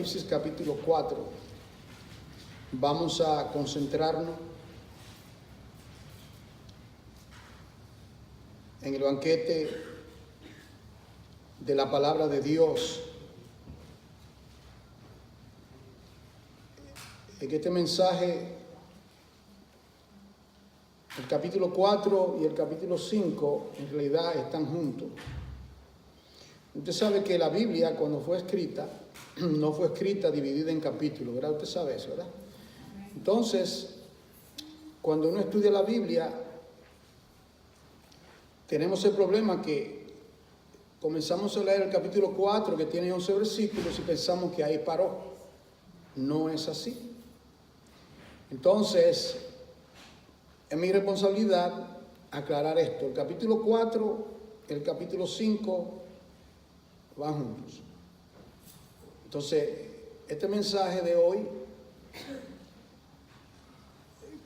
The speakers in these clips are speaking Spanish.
Apocalipsis capítulo 4. Vamos a concentrarnos en el banquete de la palabra de Dios. En este mensaje, el capítulo 4 y el capítulo 5 en realidad están juntos. Usted sabe que la Biblia, cuando fue escrita, no fue escrita dividida en capítulos, ¿verdad? Usted sabe eso, ¿verdad? Entonces, cuando uno estudia la Biblia, tenemos el problema que comenzamos a leer el capítulo 4, que tiene 11 versículos, y pensamos que ahí paró. No es así. Entonces, es mi responsabilidad aclarar esto. El capítulo 4, el capítulo 5 van juntos. Entonces, este mensaje de hoy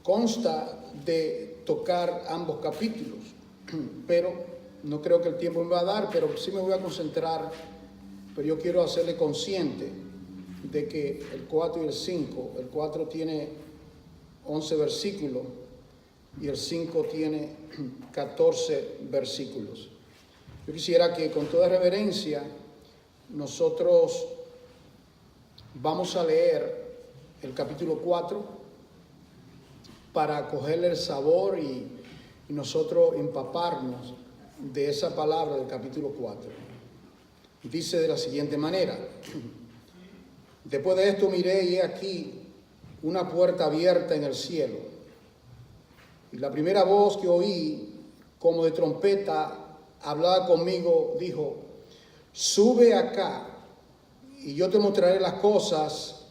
consta de tocar ambos capítulos, pero no creo que el tiempo me va a dar, pero sí me voy a concentrar, pero yo quiero hacerle consciente de que el 4 y el 5, el 4 tiene 11 versículos y el 5 tiene 14 versículos. Yo quisiera que con toda reverencia nosotros vamos a leer el capítulo 4 para cogerle el sabor y nosotros empaparnos de esa palabra del capítulo 4. Dice de la siguiente manera: después de esto miré y he aquí una puerta abierta en el cielo. Y la primera voz que oí, como de trompeta, hablaba conmigo, dijo: sube acá y yo te mostraré las cosas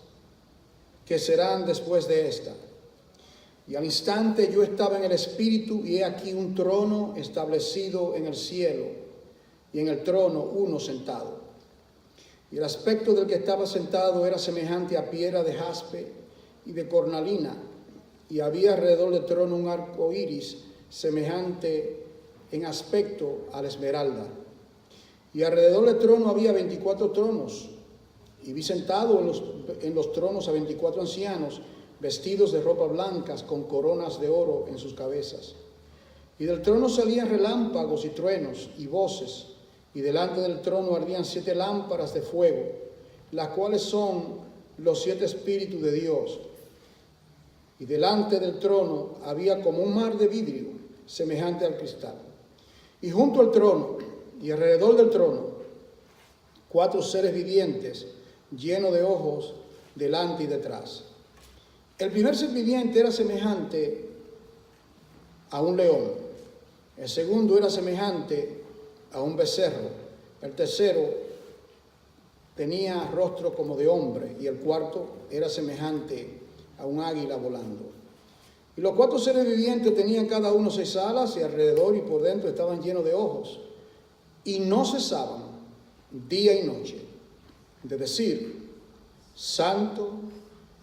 que serán después de esta. Y al instante yo estaba en el Espíritu, y he aquí un trono establecido en el cielo, y en el trono uno sentado. Y el aspecto del que estaba sentado era semejante a piedra de jaspe y de cornalina, y había alrededor del trono un arco iris semejante en aspecto a la esmeralda. Y alrededor del trono había 24 tronos, y vi sentado en los tronos a 24 ancianos, vestidos de ropas blancas, con coronas de oro en sus cabezas. Y del trono salían relámpagos y truenos y voces, y delante del trono ardían 7 lámparas de fuego, las cuales son los 7 espíritus de Dios. Y delante del trono había como un mar de vidrio, semejante al cristal. Y junto al trono y alrededor del trono, 4 seres vivientes, llenos de ojos delante y detrás. El primer ser viviente era semejante a un león. El segundo era semejante a un becerro. El tercero tenía rostro como de hombre. Y el cuarto era semejante a un águila volando. Y los 4 seres vivientes tenían cada uno 6 alas, y alrededor y por dentro estaban llenos de ojos. Y no cesaban día y noche de decir: Santo,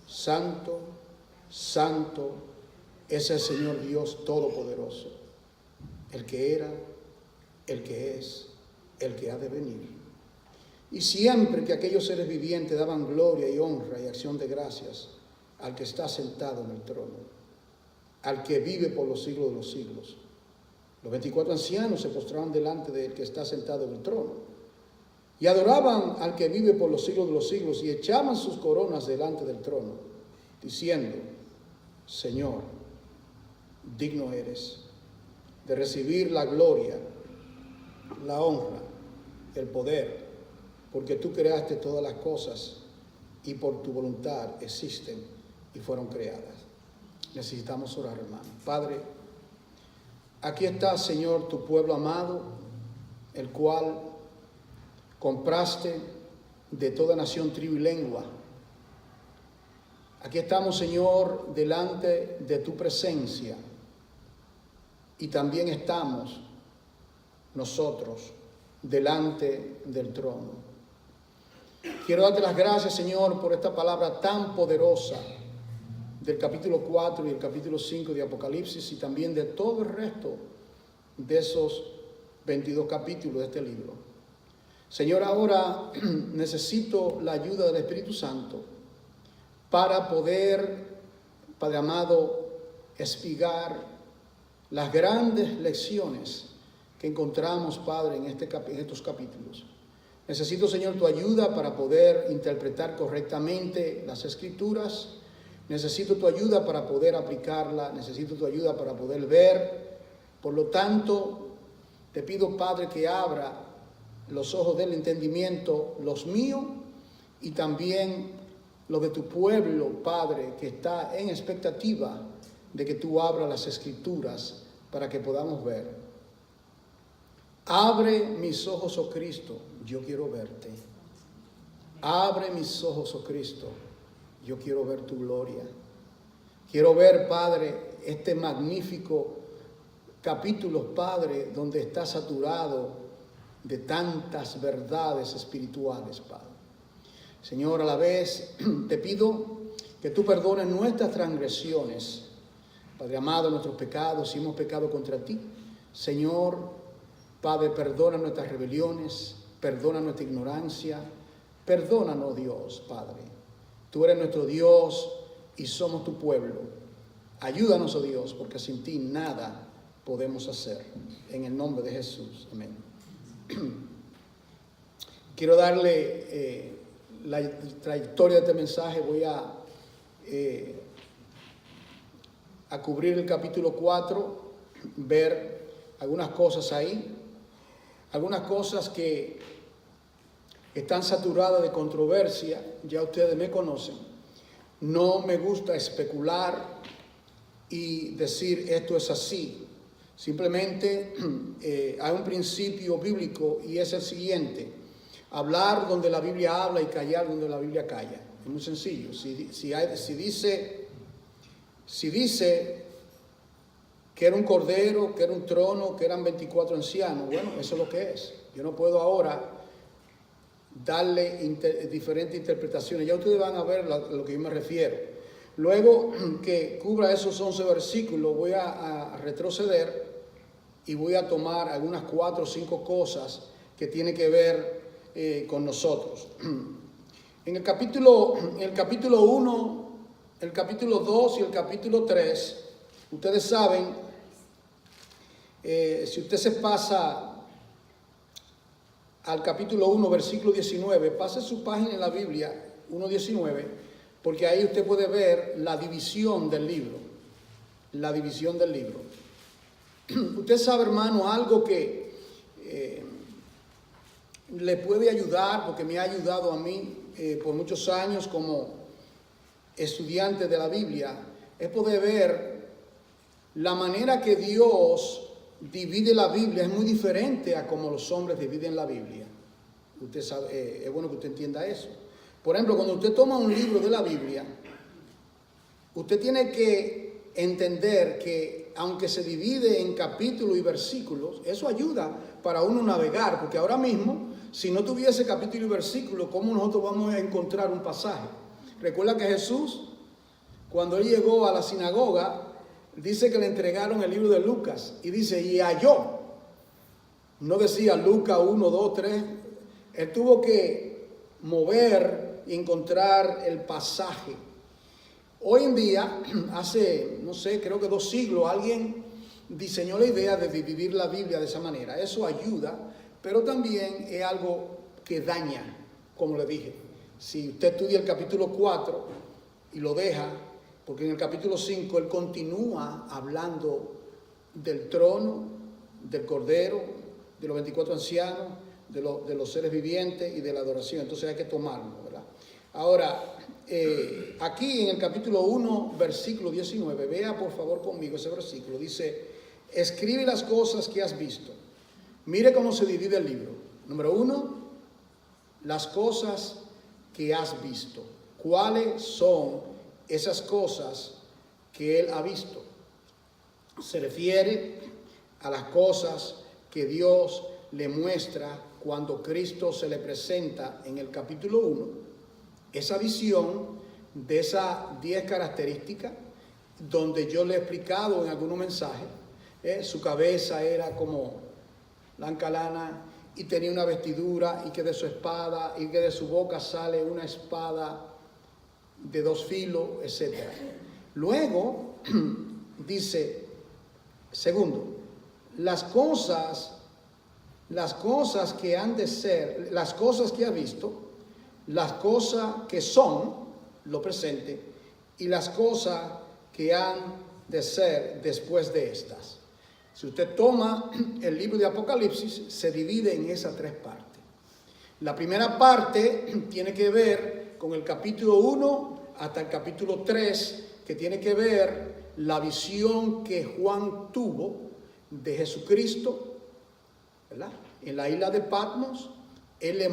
Santo, Santo es el Señor Dios Todopoderoso, el que era, el que es, el que ha de venir. Y siempre que aquellos seres vivientes daban gloria y honra y acción de gracias al que está sentado en el trono, al que vive por los siglos de los siglos, los 24 ancianos se postraban delante del que está sentado en el trono y adoraban al que vive por los siglos de los siglos, y echaban sus coronas delante del trono, diciendo: Señor, digno eres de recibir la gloria, la honra, el poder, porque tú creaste todas las cosas y por tu voluntad existen y fueron creadas. Necesitamos orar, hermano. Padre, aquí está, Señor, tu pueblo amado, el cual compraste de toda nación, tribu y lengua. Aquí estamos, Señor, delante de tu presencia, y también estamos nosotros delante del trono. Quiero darte las gracias, Señor, por esta palabra tan poderosa del capítulo 4 y el capítulo 5 de Apocalipsis, y también de todo el resto de esos 22 capítulos de este libro. Señor, ahora necesito la ayuda del Espíritu Santo para poder, Padre amado, espigar las grandes lecciones que encontramos, Padre, en estos capítulos. Necesito, Señor, tu ayuda para poder interpretar correctamente las Escrituras. Necesito tu ayuda para poder aplicarla. Necesito tu ayuda para poder ver. Por lo tanto, te pido, Padre, que abra los ojos del entendimiento, los míos y también los de tu pueblo, Padre, que está en expectativa de que tú abras las Escrituras para que podamos ver. Abre mis ojos, oh Cristo, yo quiero verte. Abre mis ojos, oh Cristo, yo quiero ver tu gloria. Quiero ver, Padre, este magnífico capítulo, Padre, donde está saturado de tantas verdades espirituales, Padre. Señor, a la vez te pido que tú perdones nuestras transgresiones, Padre amado, nuestros pecados, si hemos pecado contra ti. Señor, Padre, perdona nuestras rebeliones, perdona nuestra ignorancia, perdónanos, Dios, Padre. Tú eres nuestro Dios y somos tu pueblo. Ayúdanos, oh Dios, porque sin ti nada podemos hacer. En el nombre de Jesús. Amén. Quiero darle la trayectoria de este mensaje. Voy a cubrir el capítulo 4, ver algunas cosas ahí. Algunas cosas que están saturadas de controversia, ya ustedes me conocen. No me gusta especular y decir esto es así. Simplemente hay un principio bíblico y es el siguiente: hablar donde la Biblia habla y callar donde la Biblia calla. Es muy sencillo. Si dice que era un cordero, que era un trono, que eran 24 ancianos, bueno, eso es lo que es. Yo no puedo ahora darle diferentes interpretaciones. Ya ustedes van a ver a lo que yo me refiero. Luego que cubra esos 11 versículos, voy a retroceder y voy a tomar algunas 4 o 5 cosas que tienen que ver con nosotros. En el capítulo 1, el capítulo 2 y el capítulo 3, ustedes saben, si usted se pasa al capítulo 1, versículo 19, pase su página en la Biblia, 1:19, porque ahí usted puede ver la división del libro. La división del libro. Usted sabe, hermano, algo que le puede ayudar, porque me ha ayudado a mí por muchos años como estudiante de la Biblia, es poder ver la manera que Dios divide la Biblia. Es muy diferente a como los hombres dividen la Biblia. Usted sabe, es bueno que usted entienda eso. Por ejemplo, cuando usted toma un libro de la Biblia, usted tiene que entender que aunque se divide en capítulos y versículos, eso ayuda para uno navegar, porque ahora mismo, si no tuviese capítulo y versículo, ¿cómo nosotros vamos a encontrar un pasaje? Recuerda que Jesús, cuando él llegó a la sinagoga, dice que le entregaron el libro de Lucas y dice, y halló. No decía Lucas 1, 2, 3. Él tuvo que mover y encontrar el pasaje. Hoy en día, hace, no sé, creo que 2 siglos, alguien diseñó la idea de dividir la Biblia de esa manera. Eso ayuda, pero también es algo que daña, como le dije. Si usted estudia el capítulo 4 y lo deja, porque en el capítulo 5 él continúa hablando del trono, del cordero, de los 24 ancianos, de los seres vivientes y de la adoración. Entonces hay que tomarlo, ¿verdad? Ahora, aquí en el capítulo 1, versículo 19, vea por favor conmigo ese versículo. Dice, escribe las cosas que has visto. Mire cómo se divide el libro. Número 1, las cosas que has visto. ¿Cuáles son esas cosas que él ha visto? Se refiere a las cosas que Dios le muestra cuando Cristo se le presenta en el capítulo 1. Esa visión de esas 10 características, donde yo le he explicado en algunos mensajes, su cabeza era como blanca lana y tenía una vestidura, y que de su espada, y que de su boca sale una espada de 2 filos, etc. Luego dice, segundo, las cosas que han de ser, las cosas que ha visto, las cosas que son, lo presente, y las cosas que han de ser después de estas. Si usted toma el libro de Apocalipsis, se divide en esas 3 partes. La primera parte tiene que ver con el capítulo 1 hasta el capítulo 3, que tiene que ver la visión que Juan tuvo de Jesucristo, ¿verdad? En la isla de Patmos. Él le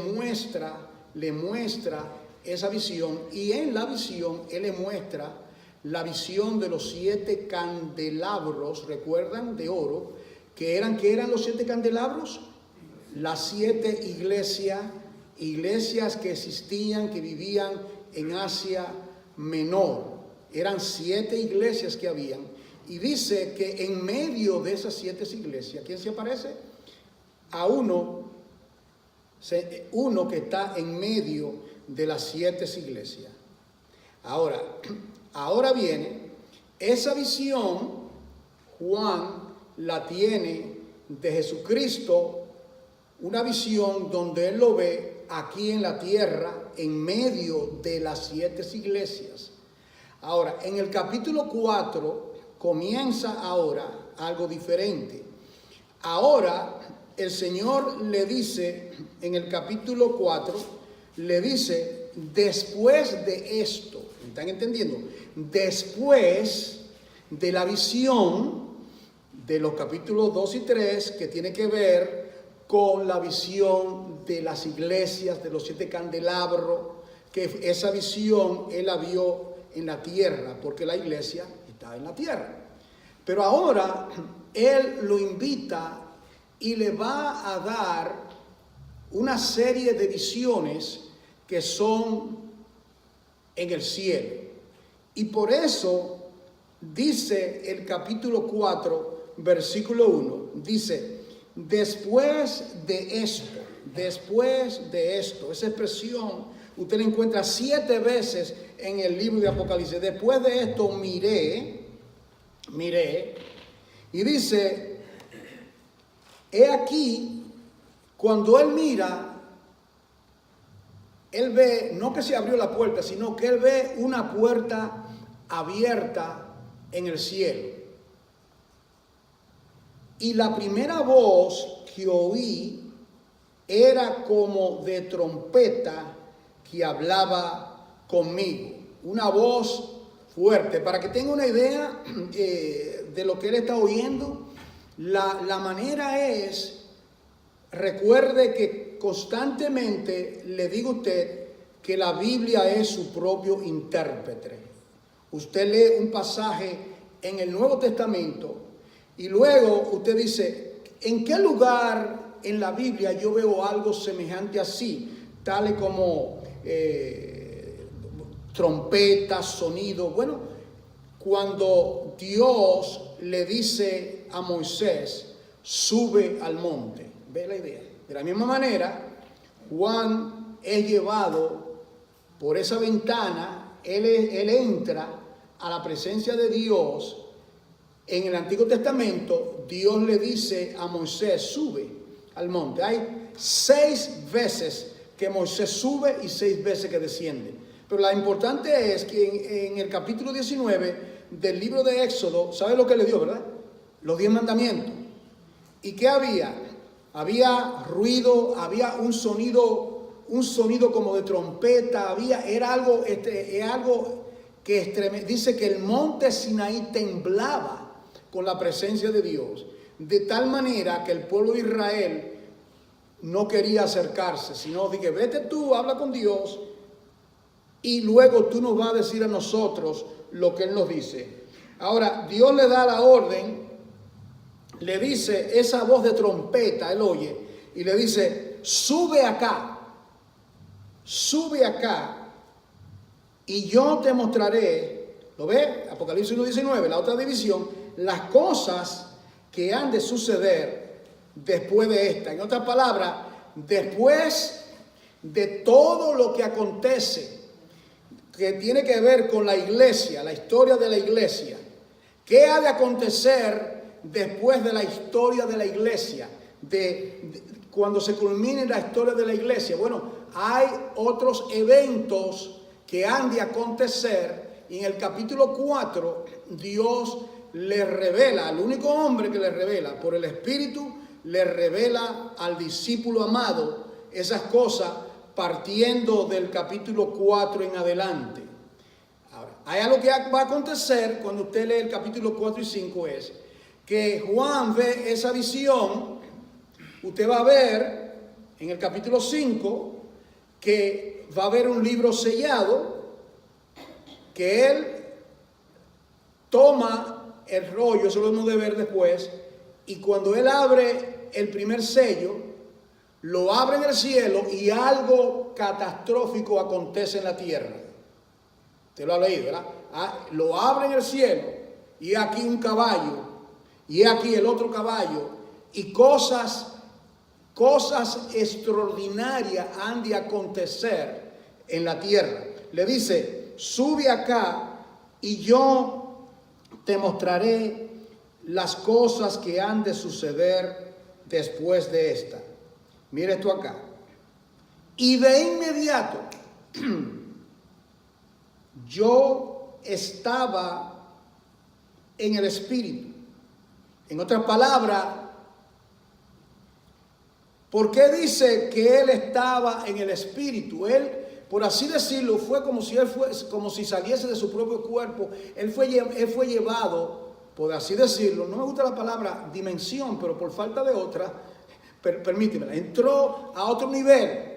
muestra esa visión, y en la visión él le muestra la visión de los 7 candelabros, ¿recuerdan? De oro, ¿qué eran los 7 candelabros? Las 7 iglesias que existían, que vivían en Asia Menor. Eran 7 iglesias que habían, y dice que en medio de esas 7 iglesias, ¿quién se aparece? A uno que está en medio de las 7 iglesias. Ahora viene, esa visión Juan la tiene de Jesucristo, una visión donde él lo ve aquí en la tierra, en medio de las 7 iglesias. Ahora, en el capítulo 4 comienza ahora algo diferente. Ahora el Señor le dice, en el capítulo 4, le dice, después de esto, ¿están entendiendo? Después de la visión de los capítulos 2 y 3, que tiene que ver con la visión de las iglesias, de los 7 candelabros, que esa visión él la vio en la tierra, porque la iglesia está en la tierra. Pero ahora él lo invita y le va a dar una serie de visiones que son en el cielo. Y por eso dice el capítulo 4, versículo 1, dice, después de esto, esa expresión usted la encuentra 7 veces en el libro de Apocalipsis. Después de esto miré, y dice, he aquí, cuando él mira, él ve, no que se abrió la puerta, sino que él ve una puerta abierta en el cielo. Y la primera voz que oí era como de trompeta que hablaba conmigo. Una voz fuerte. Para que tenga una idea de lo que él está oyendo, la manera es, recuerde que constantemente le digo a usted que la Biblia es su propio intérprete. Usted lee un pasaje en el Nuevo Testamento y luego usted dice, ¿en qué lugar en la Biblia yo veo algo semejante así? Tales como trompetas, sonido. Bueno, cuando Dios le dice a Moisés, sube al monte. ¿Ve la idea? De la misma manera, Juan es llevado por esa ventana, él entra a la presencia de Dios. En el Antiguo Testamento, Dios le dice a Moisés, sube al monte. Hay 6 veces que Moisés sube y 6 veces que desciende. Pero lo importante es que en el capítulo 19 del libro de Éxodo, ¿sabe lo que le dio, verdad? Los 10 mandamientos. ¿Y qué había? Había ruido, había un sonido como de trompeta, era algo que dice que el monte Sinaí temblaba con la presencia de Dios, de tal manera que el pueblo de Israel no quería acercarse, sino dije, vete tú, habla con Dios, y luego tú nos vas a decir a nosotros lo que Él nos dice. Ahora, Dios le da la orden, le dice esa voz de trompeta, él oye, y le dice, sube acá, y yo te mostraré, ¿lo ve? Apocalipsis 1:19, la otra división, las cosas que han de suceder después de esta. En otras palabras, después de todo lo que acontece, que tiene que ver con la iglesia, la historia de la iglesia, ¿qué ha de acontecer después de la historia de la iglesia? Cuando se culmine la historia de la iglesia. Bueno, hay otros eventos que han de acontecer, y en el capítulo 4 Dios le revela, al único hombre que le revela por el Espíritu, le revela al discípulo amado esas cosas partiendo del capítulo 4 en adelante. Ahora, hay algo que va a acontecer cuando usted lee el capítulo 4 y 5, es que Juan ve esa visión. Usted va a ver en el capítulo 5 que va a haber un libro sellado, que él toma el rollo, eso lo hemos de ver después, y cuando él abre el primer sello, lo abre en el cielo y algo catastrófico acontece en la tierra. Usted lo ha leído, ¿verdad? Lo abre en el cielo y aquí un caballo, y aquí el otro caballo, y cosas extraordinarias han de acontecer en la tierra. Le dice, sube acá y yo te mostraré las cosas que han de suceder después de esta. Mire esto acá. Y de inmediato yo estaba en el Espíritu. En otras palabras, ¿por qué dice que él estaba en el Espíritu? Él, por así decirlo, fue como si saliese de su propio cuerpo. Él fue llevado, por así decirlo, no me gusta la palabra dimensión, pero por falta de otra, permíteme, entró a otro nivel.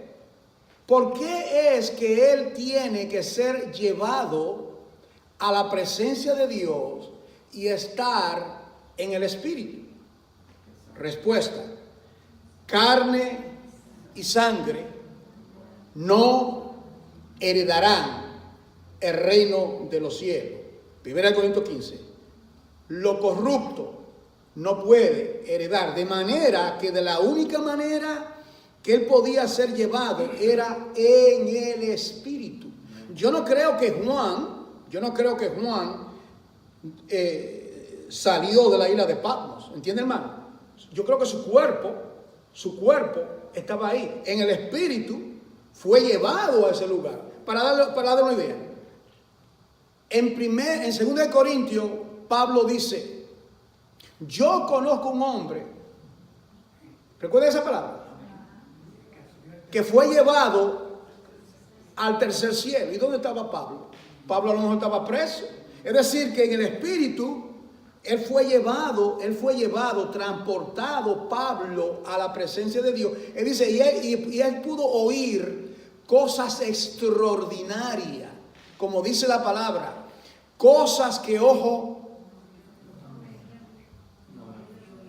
¿Por qué es que él tiene que ser llevado a la presencia de Dios y estar en el Espíritu? Respuesta: carne y sangre no heredarán el reino de los cielos. 1 Corintios 15. Lo corrupto no puede heredar, de manera que de la única manera que él podía ser llevado era en el Espíritu. Yo no creo que Juan salió de la isla de Patmos, ¿entiende, hermano? Yo creo que su cuerpo estaba ahí. En el Espíritu fue llevado a ese lugar. Para darle una idea, en 2 Corintios, Pablo dice, yo conozco un hombre, ¿recuerda esa palabra? Que fue llevado al tercer cielo. ¿Y dónde estaba Pablo? Pablo a lo mejor estaba preso. Es decir, que en el Espíritu él fue llevado, transportado Pablo a la presencia de Dios. Él dice, y él pudo oír cosas extraordinarias, como dice la palabra, cosas que ojo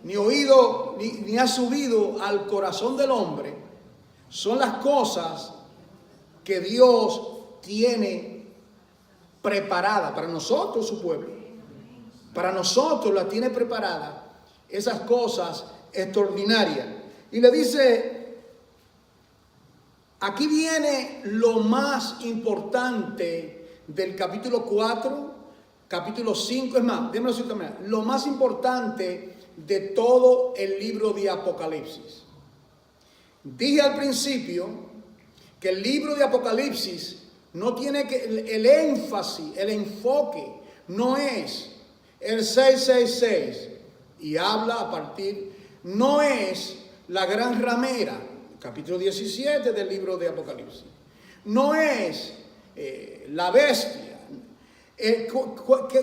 ni oído ni ha subido al corazón del hombre. Son las cosas que Dios tiene preparada para nosotros, su pueblo. Para nosotros la tiene preparada, esas cosas extraordinarias. Y le dice, aquí viene lo más importante del capítulo 4, capítulo 5, es más, déjame decirlo de esta manera, lo más importante de todo el libro de Apocalipsis. Dije al principio que el libro de Apocalipsis no tiene el énfasis, el enfoque, no es el 666 y habla a partir, no es la gran ramera, capítulo 17 del libro de Apocalipsis, no es la bestia.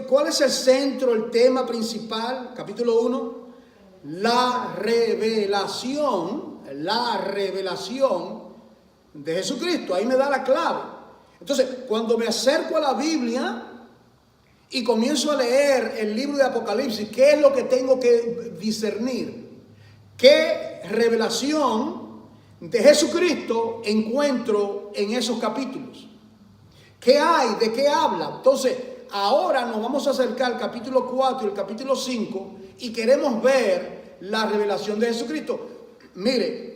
¿Cuál es el centro, el tema principal? Capítulo 1, la revelación de Jesucristo. Ahí me da la clave. Entonces, cuando me acerco a la Biblia y comienzo a leer el libro de Apocalipsis, ¿qué es lo que tengo que discernir? ¿Qué revelación de Jesucristo encuentro en esos capítulos? ¿Qué hay? ¿De qué habla? Entonces, ahora nos vamos a acercar al capítulo 4 y el capítulo 5 y queremos ver la revelación de Jesucristo. Mire,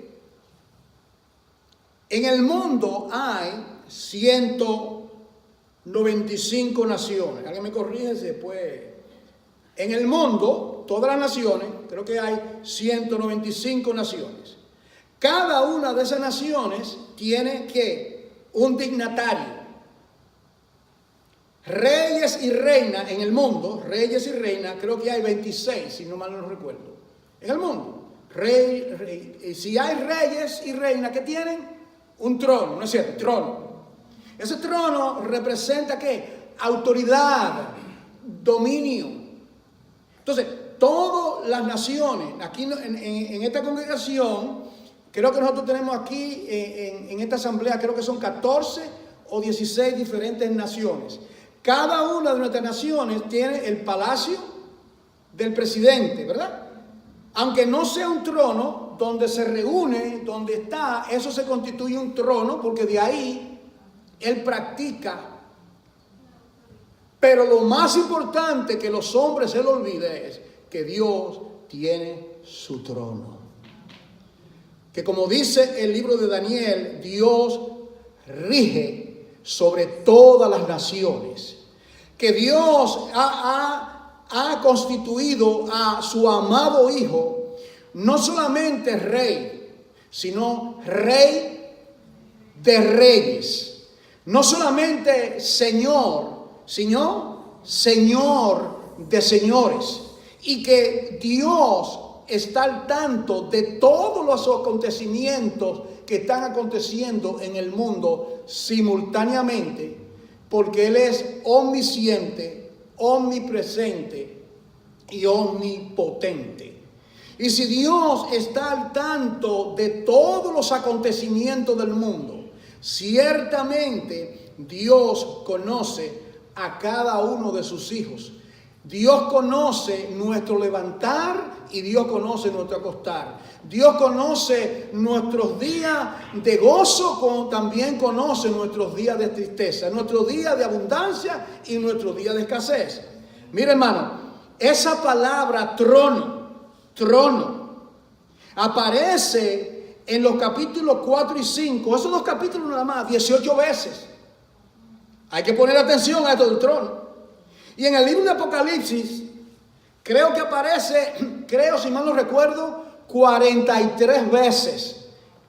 En el mundo hay 195 naciones. Alguien me corrige si después. En el mundo, todas las naciones, creo que hay 195 naciones. Cada una de esas naciones tiene un dignatario. Reyes y reinas en el mundo, reyes y reinas, creo que hay 26, si no mal no recuerdo. En el mundo, si hay reyes y reinas que tienen un trono, ¿no es cierto? Trono. Ese trono representa ¿qué? Autoridad, dominio. Entonces, todas las naciones, aquí en esta congregación, creo que nosotros tenemos aquí en esta asamblea, creo que son 14 o 16 diferentes naciones. Cada una de nuestras naciones tiene el palacio del presidente, ¿verdad? Aunque no sea un trono donde se reúne, donde está, eso se constituye un trono porque de ahí él practica. Pero lo más importante que los hombres se les olvide es que Dios tiene su trono. Que como dice el libro de Daniel, Dios rige sobre todas las naciones, que Dios ha constituido a su amado Hijo no solamente rey, sino rey de reyes, no solamente Señor, sino Señor de señores, y que Dios está al tanto de todos los acontecimientos que están aconteciendo en el mundo simultáneamente, porque Él es omnisciente, omnipresente y omnipotente. Y si Dios está al tanto de todos los acontecimientos del mundo, ciertamente Dios conoce a cada uno de sus hijos. Dios conoce nuestro levantar y Dios conoce nuestro acostar. Dios conoce nuestros días de gozo, como también conoce nuestros días de tristeza, nuestros días de abundancia y nuestros días de escasez. Mira, hermano, esa palabra trono, aparece en los capítulos 4 y 5, esos dos capítulos nada más, 18 veces. Hay que poner atención a esto del trono. Y en el libro de Apocalipsis, creo que aparece, si mal no recuerdo, 43 veces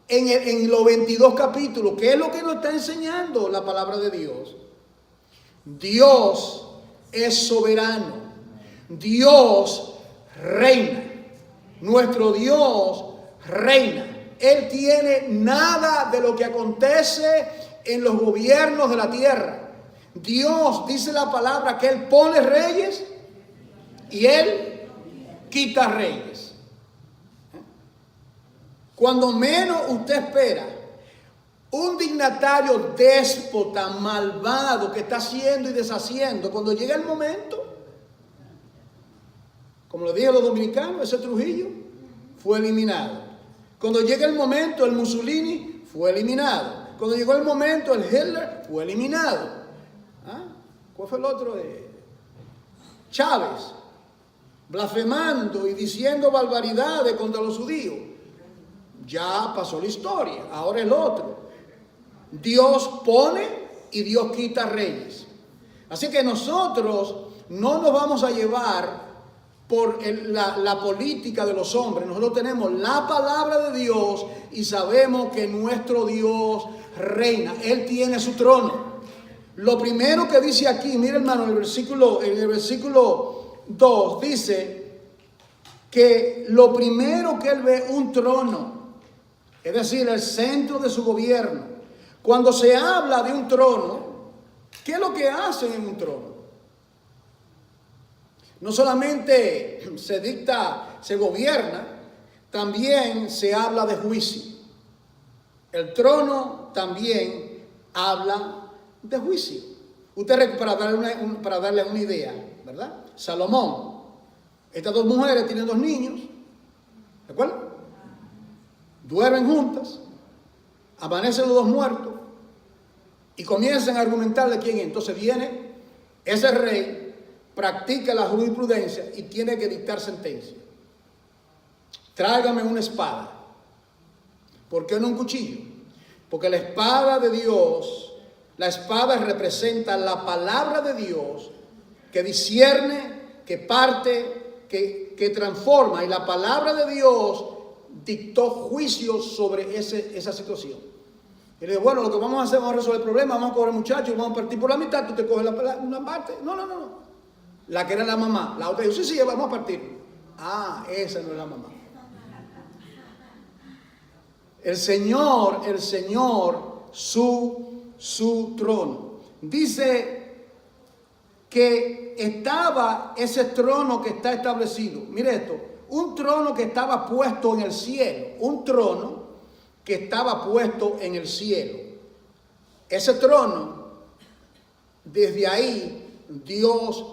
en los 22 capítulos. ¿Qué es lo que nos está enseñando la palabra de Dios? Dios es soberano. Dios reina. Nuestro Dios reina. Él tiene nada de lo que acontece en los gobiernos de la tierra. Dios, dice la palabra, que Él pone reyes y Él quita reyes. Cuando menos usted espera, un dignatario déspota, malvado, que está haciendo y deshaciendo, cuando llega el momento, como lo dije a los dominicanos, ese Trujillo fue eliminado. Cuando llega el momento, el Mussolini fue eliminado. Cuando llegó el momento, el Hitler fue eliminado. ¿Cuál fue el otro? Chávez, blasfemando y diciendo barbaridades contra los judíos. Ya pasó la historia, ahora el otro. Dios pone y Dios quita reyes. Así que nosotros no nos vamos a llevar por la política de los hombres. Nosotros tenemos la palabra de Dios y sabemos que nuestro Dios reina. Él tiene su trono. Lo primero que dice aquí, mira hermano, en el versículo 2 dice que lo primero que él ve, un trono, es decir, el centro de su gobierno. Cuando se habla de un trono, ¿qué es lo que hacen en un trono? No solamente se dicta, se gobierna, también se habla de juicio. El trono también habla de juicio. Usted, para darle una idea, ¿verdad? Salomón, estas dos mujeres tienen dos niños, ¿de acuerdo? Duermen juntas, amanecen los dos muertos y comienzan a argumentar de quién es. Entonces viene ese rey, practica la jurisprudencia y tiene que dictar sentencia. Tráigame una espada. ¿Por qué no un cuchillo? Porque la espada de Dios, la espada representa la palabra de Dios que discierne, que parte, que transforma. Y la palabra de Dios dictó juicios sobre esa situación. Y le digo, bueno, lo que vamos a hacer, vamos a resolver el problema, vamos a coger muchachos, vamos a partir por la mitad, tú te coges una parte. No. La que era la mamá. La otra dijo, sí, vamos a partir. Ah, esa no es la mamá. El Señor, su trono. Dice que estaba ese trono que está establecido. Mire esto, un trono que estaba puesto en el cielo. Un trono que estaba puesto en el cielo. Ese trono, desde ahí, Dios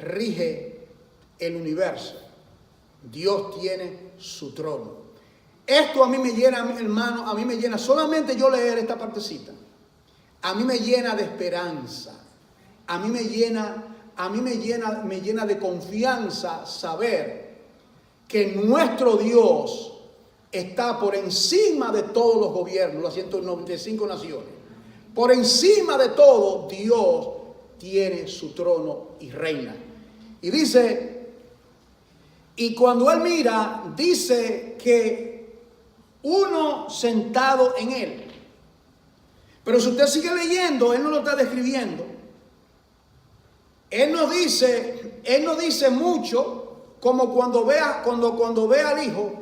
rige el universo. Dios tiene su trono. Esto a mí me llena, hermano, a mí me llena, solamente yo leer esta partecita, a mí me llena de esperanza, a mí me llena de confianza saber que nuestro Dios está por encima de todos los gobiernos, las 195 naciones. Por encima de todo, Dios tiene su trono y reina. Y dice, y cuando él mira, dice que uno sentado en él. Pero si usted sigue leyendo, él no lo está describiendo. Él no dice mucho como cuando ve al Hijo,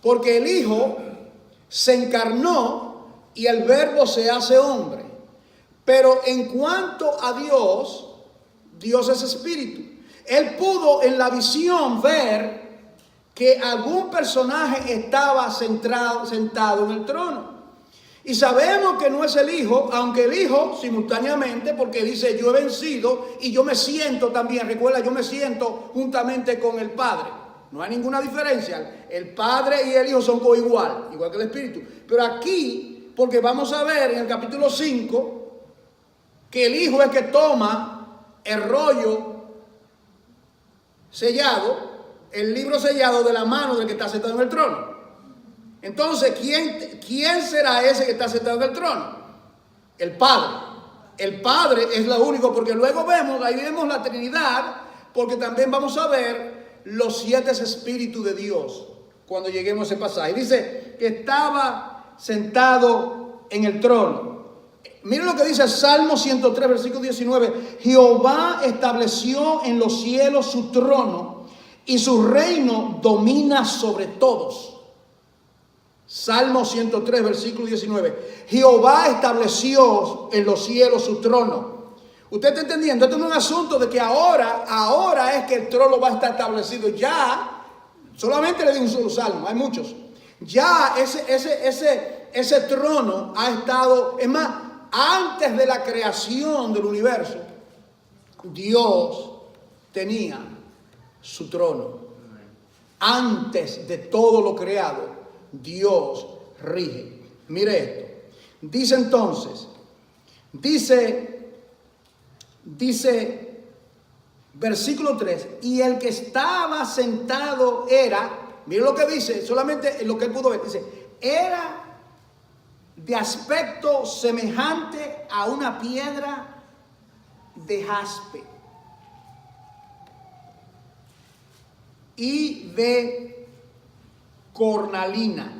porque el Hijo se encarnó y el Verbo se hace hombre. Pero en cuanto a Dios, Dios es espíritu. Él pudo en la visión ver que algún personaje estaba sentado en el trono. Y sabemos que no es el Hijo, aunque el Hijo simultáneamente, porque dice yo he vencido y yo me siento también, recuerda, yo me siento juntamente con el Padre. No hay ninguna diferencia. El Padre y el Hijo son coigual, igual que el Espíritu. Pero aquí, porque vamos a ver en el capítulo 5, que el Hijo es que toma el rollo sellado, el libro sellado de la mano del que está sentado en el trono. Entonces, ¿quién será ese que está sentado en el trono? El Padre. El Padre es lo único, porque luego ahí vemos la Trinidad, porque también vamos a ver los 7 espíritus de Dios cuando lleguemos a ese pasaje. Dice que estaba sentado en el trono. Miren lo que dice Salmo 103, versículo 19. Jehová estableció en los cielos su trono y su reino domina sobre todos. Salmo 103, versículo 19. Jehová estableció en los cielos su trono. ¿Usted está entendiendo? Esto no es un asunto de que ahora es que el trono va a estar establecido. Ya, solamente le di un solo salmo, hay muchos. Ya ese trono ha estado, es más, antes de la creación del universo, Dios tenía su trono. Antes de todo lo creado, Dios rige. Mire esto. Dice entonces, versículo 3, y el que estaba sentado era, mire lo que dice, solamente lo que él pudo ver, dice, era de aspecto semejante a una piedra de jaspe y de cornalina.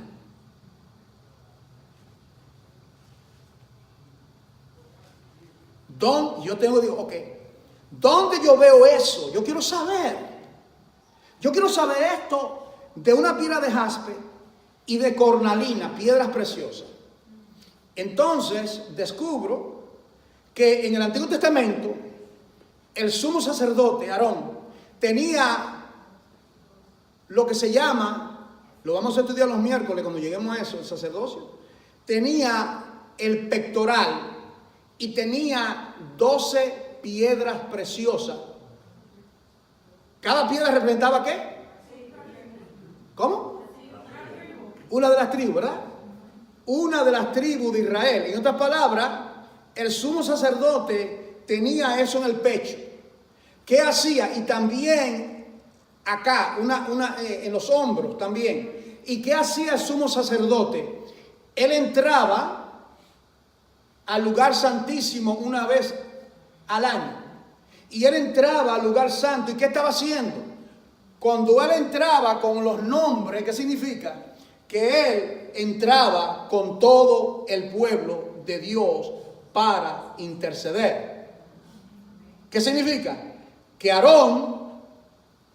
¿Dónde yo veo eso? Yo quiero saber esto de una piedra de jaspe y de cornalina, piedras preciosas. Entonces descubro que en el Antiguo Testamento el sumo sacerdote Aarón tenía lo que se llama, lo vamos a estudiar los miércoles cuando lleguemos a eso, el sacerdocio, tenía el pectoral y tenía 12 piedras preciosas. ¿Cada piedra representaba qué? ¿Cómo? Una de las tribus, ¿verdad? Una de las tribus de Israel. En otras palabras, el sumo sacerdote tenía eso en el pecho. ¿Qué hacía? Y también acá, en los hombros también. ¿Y qué hacía el sumo sacerdote? Él entraba al lugar santísimo una vez al año. Y él entraba al lugar santo. ¿Y qué estaba haciendo? Cuando él entraba con los nombres, ¿qué significa? Que él entraba con todo el pueblo de Dios para interceder. ¿Qué significa? Que Aarón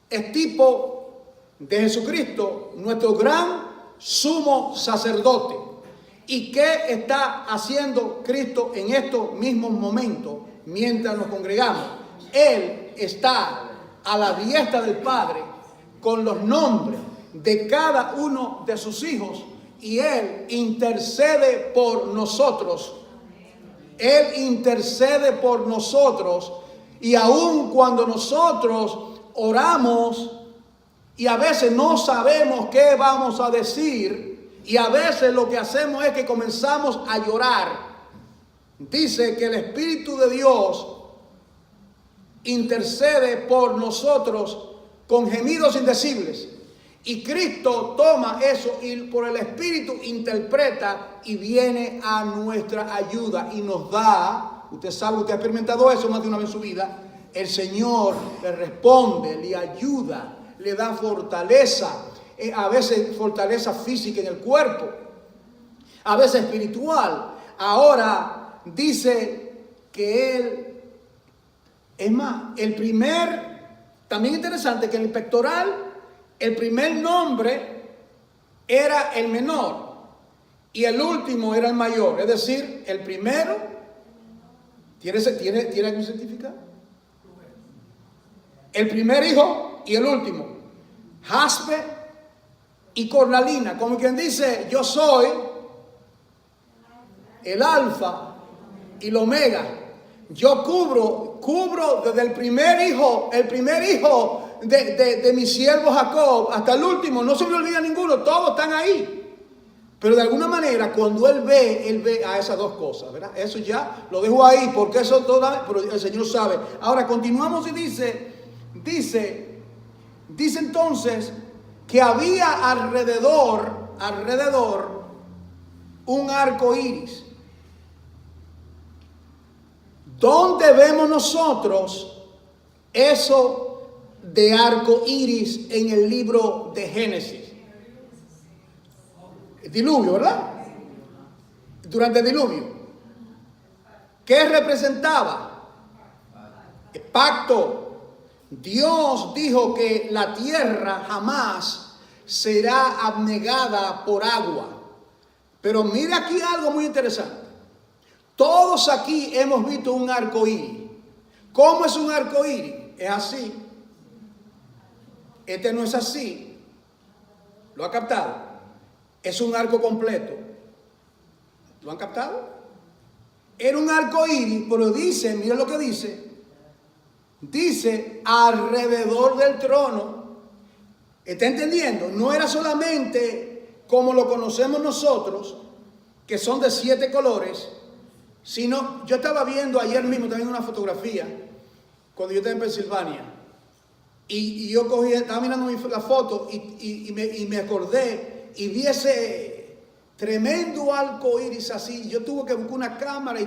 es tipo de Jesucristo, nuestro gran sumo sacerdote. ¿Y qué está haciendo Cristo en estos mismos momentos mientras nos congregamos? Él está a la diestra del Padre con los nombres de cada uno de sus hijos y Él intercede por nosotros. Él intercede por nosotros y aun cuando nosotros oramos y a veces no sabemos qué vamos a decir y a veces lo que hacemos es que comenzamos a llorar. Dice que el Espíritu de Dios intercede por nosotros con gemidos indecibles. Y Cristo toma eso y por el Espíritu interpreta y viene a nuestra ayuda y nos da, usted sabe, usted ha experimentado eso más de una vez en su vida, el Señor le responde, le ayuda, le da fortaleza, a veces fortaleza física en el cuerpo, a veces espiritual. Ahora dice que Él, es más, también interesante que en el pectoral, el primer nombre era el menor y el último era el mayor. Es decir, el primero, ¿tiene algún certificado? El primer hijo y el último. Jaspe y cornalina. Como quien dice, yo soy el alfa y el omega. Yo cubro desde el primer hijo de mi siervo Jacob hasta el último, no se me olvida ninguno, todos están ahí. Pero de alguna manera, cuando él ve a esas dos cosas, ¿verdad? Eso ya lo dejo ahí, porque eso toda, pero el Señor sabe. Ahora continuamos y dice entonces que había alrededor un arco iris. ¿Dónde vemos nosotros eso de arco iris en el libro de Génesis? El diluvio, ¿verdad? Durante el diluvio. ¿Qué representaba? El pacto. Dios dijo que la tierra jamás será abnegada por agua. Pero mire aquí algo muy interesante. Todos aquí hemos visto un arco iris. ¿Cómo es un arco iris? Es así. Este no es así. ¿Lo ha captado? Es un arco completo. ¿Lo han captado? Era un arco iris, pero dice, miren lo que dice. Dice alrededor del trono. ¿Está entendiendo? No era solamente como lo conocemos nosotros, que son de 7 colores, sino, yo estaba viendo ayer mismo también una fotografía, cuando yo estaba en Pensilvania, y yo estaba mirando la foto y me acordé y vi ese tremendo arco iris así. Yo tuve que buscar una cámara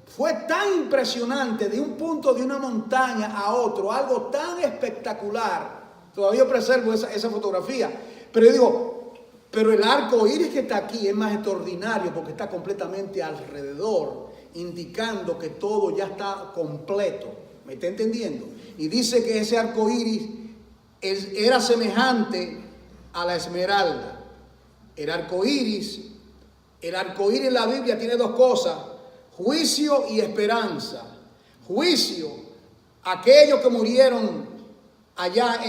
fue tan impresionante de un punto de una montaña a otro, algo tan espectacular. Todavía preservo esa fotografía, pero yo digo, pero el arco iris que está aquí es más extraordinario porque está completamente alrededor, indicando que todo ya está completo. ¿Me está entendiendo? Y dice que ese arco iris era semejante a la esmeralda. El arco iris en la Biblia tiene dos cosas: juicio y esperanza. Juicio, aquellos que murieron allá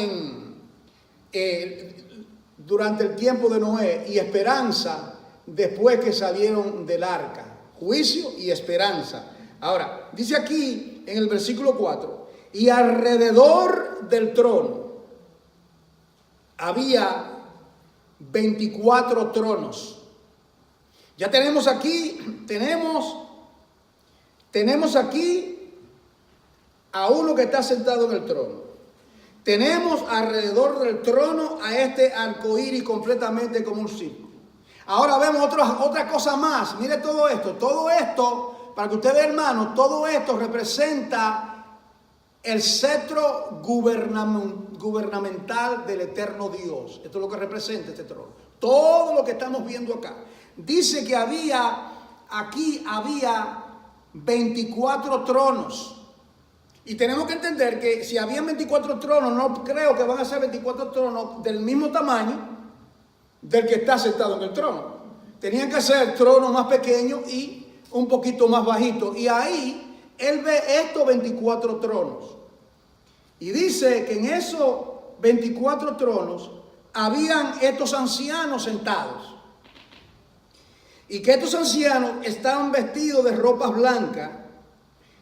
durante el tiempo de Noé, y esperanza después que salieron del arca. Juicio y esperanza. Ahora, dice aquí en el versículo 4, y alrededor del trono había 24 tronos. Ya tenemos aquí a uno que está sentado en el trono. Tenemos alrededor del trono a este arcoíris completamente como un círculo. Ahora vemos otra cosa más. Mire todo esto. Todo esto, para que usted vea, hermano, todo esto representa el cetro gubernamental del eterno Dios. Esto es lo que representa este trono. Todo lo que estamos viendo acá. Dice que aquí había 24 tronos. Y tenemos que entender que si había 24 tronos, no creo que van a ser 24 tronos del mismo tamaño del que está sentado en el trono. Tenían que ser tronos más pequeños y un poquito más bajitos. Y ahí él ve estos 24 tronos. Y dice que en esos 24 tronos habían estos ancianos sentados. Y que estos ancianos estaban vestidos de ropas blancas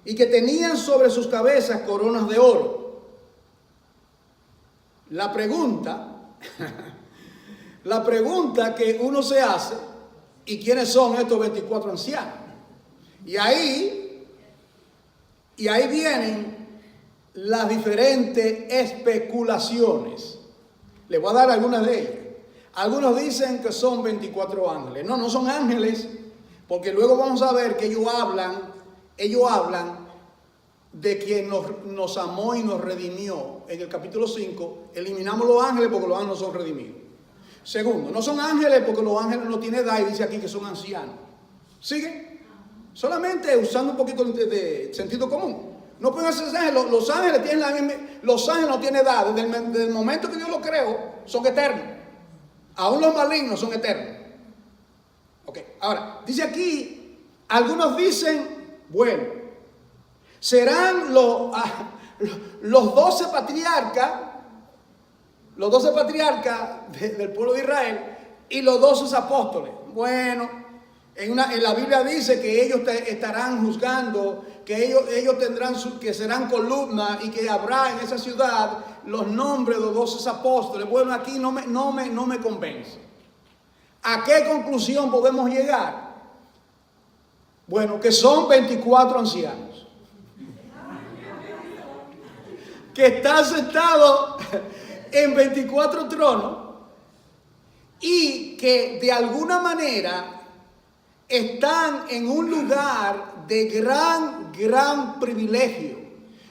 y que tenían sobre sus cabezas coronas de oro. La pregunta que uno se hace, ¿y quiénes son estos 24 ancianos? Y ahí vienen las diferentes especulaciones. Les voy a dar algunas de ellas. Algunos dicen que son 24 ángeles. No son ángeles, porque luego vamos a ver que ellos hablan de quien nos amó y nos redimió. En el capítulo 5, eliminamos los ángeles porque los ángeles no son redimidos. Segundo, no son ángeles porque los ángeles no tienen edad y dice aquí que son ancianos. ¿Siguen? Solamente usando un poquito de sentido común. No pueden ser ángeles. Los ángeles tienen la misma. Los ángeles no tienen edad. Desde el momento que Dios los creó, son eternos. Aún los malignos son eternos. Ok, ahora, dice aquí, algunos dicen, bueno, serán los 12 patriarcas, del pueblo de Israel y los 12 apóstoles. Bueno, en la Biblia dice que ellos estarán juzgando, que ellos tendrán que serán columnas y que habrá en esa ciudad los nombres de los 12 apóstoles. Bueno, aquí no me convence. ¿A qué conclusión podemos llegar? Bueno, que son 24 ancianos que están sentados en 24 tronos y que de alguna manera están en un lugar de gran privilegio.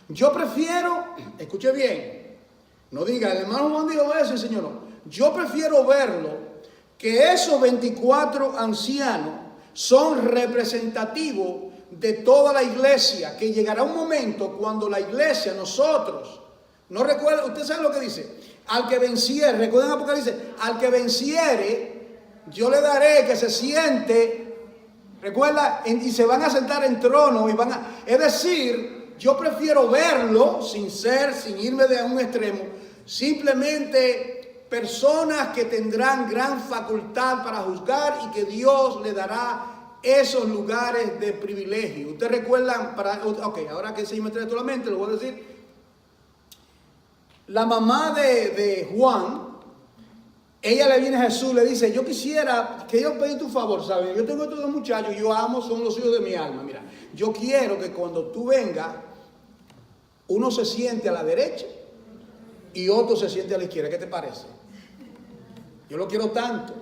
Yo prefiero, escuche bien, no diga, el hermano Juan dijo eso, Señor, no. Yo prefiero verlo, que esos 24 ancianos son representativos de toda la iglesia, que llegará un momento cuando la iglesia, nosotros, no recuerda, usted sabe lo que dice, al que venciere, recuerden Apocalipsis, al que venciere, yo le daré que se siente. Recuerda, y se van a sentar en trono es decir, yo prefiero verlo sin irme de un extremo, simplemente personas que tendrán gran facultad para juzgar y que Dios le dará esos lugares de privilegio. Ustedes recuerdan, ahora que se me trae toda la mente, lo voy a decir. La mamá de Juan, ella le viene a Jesús, le dice, yo quisiera que yo pedí tu favor, ¿sabes? Yo tengo estos dos muchachos, yo amo, son los hijos de mi alma. Mira, yo quiero que cuando tú vengas, uno se siente a la derecha y otro se siente a la izquierda. ¿Qué te parece? Yo lo quiero tanto.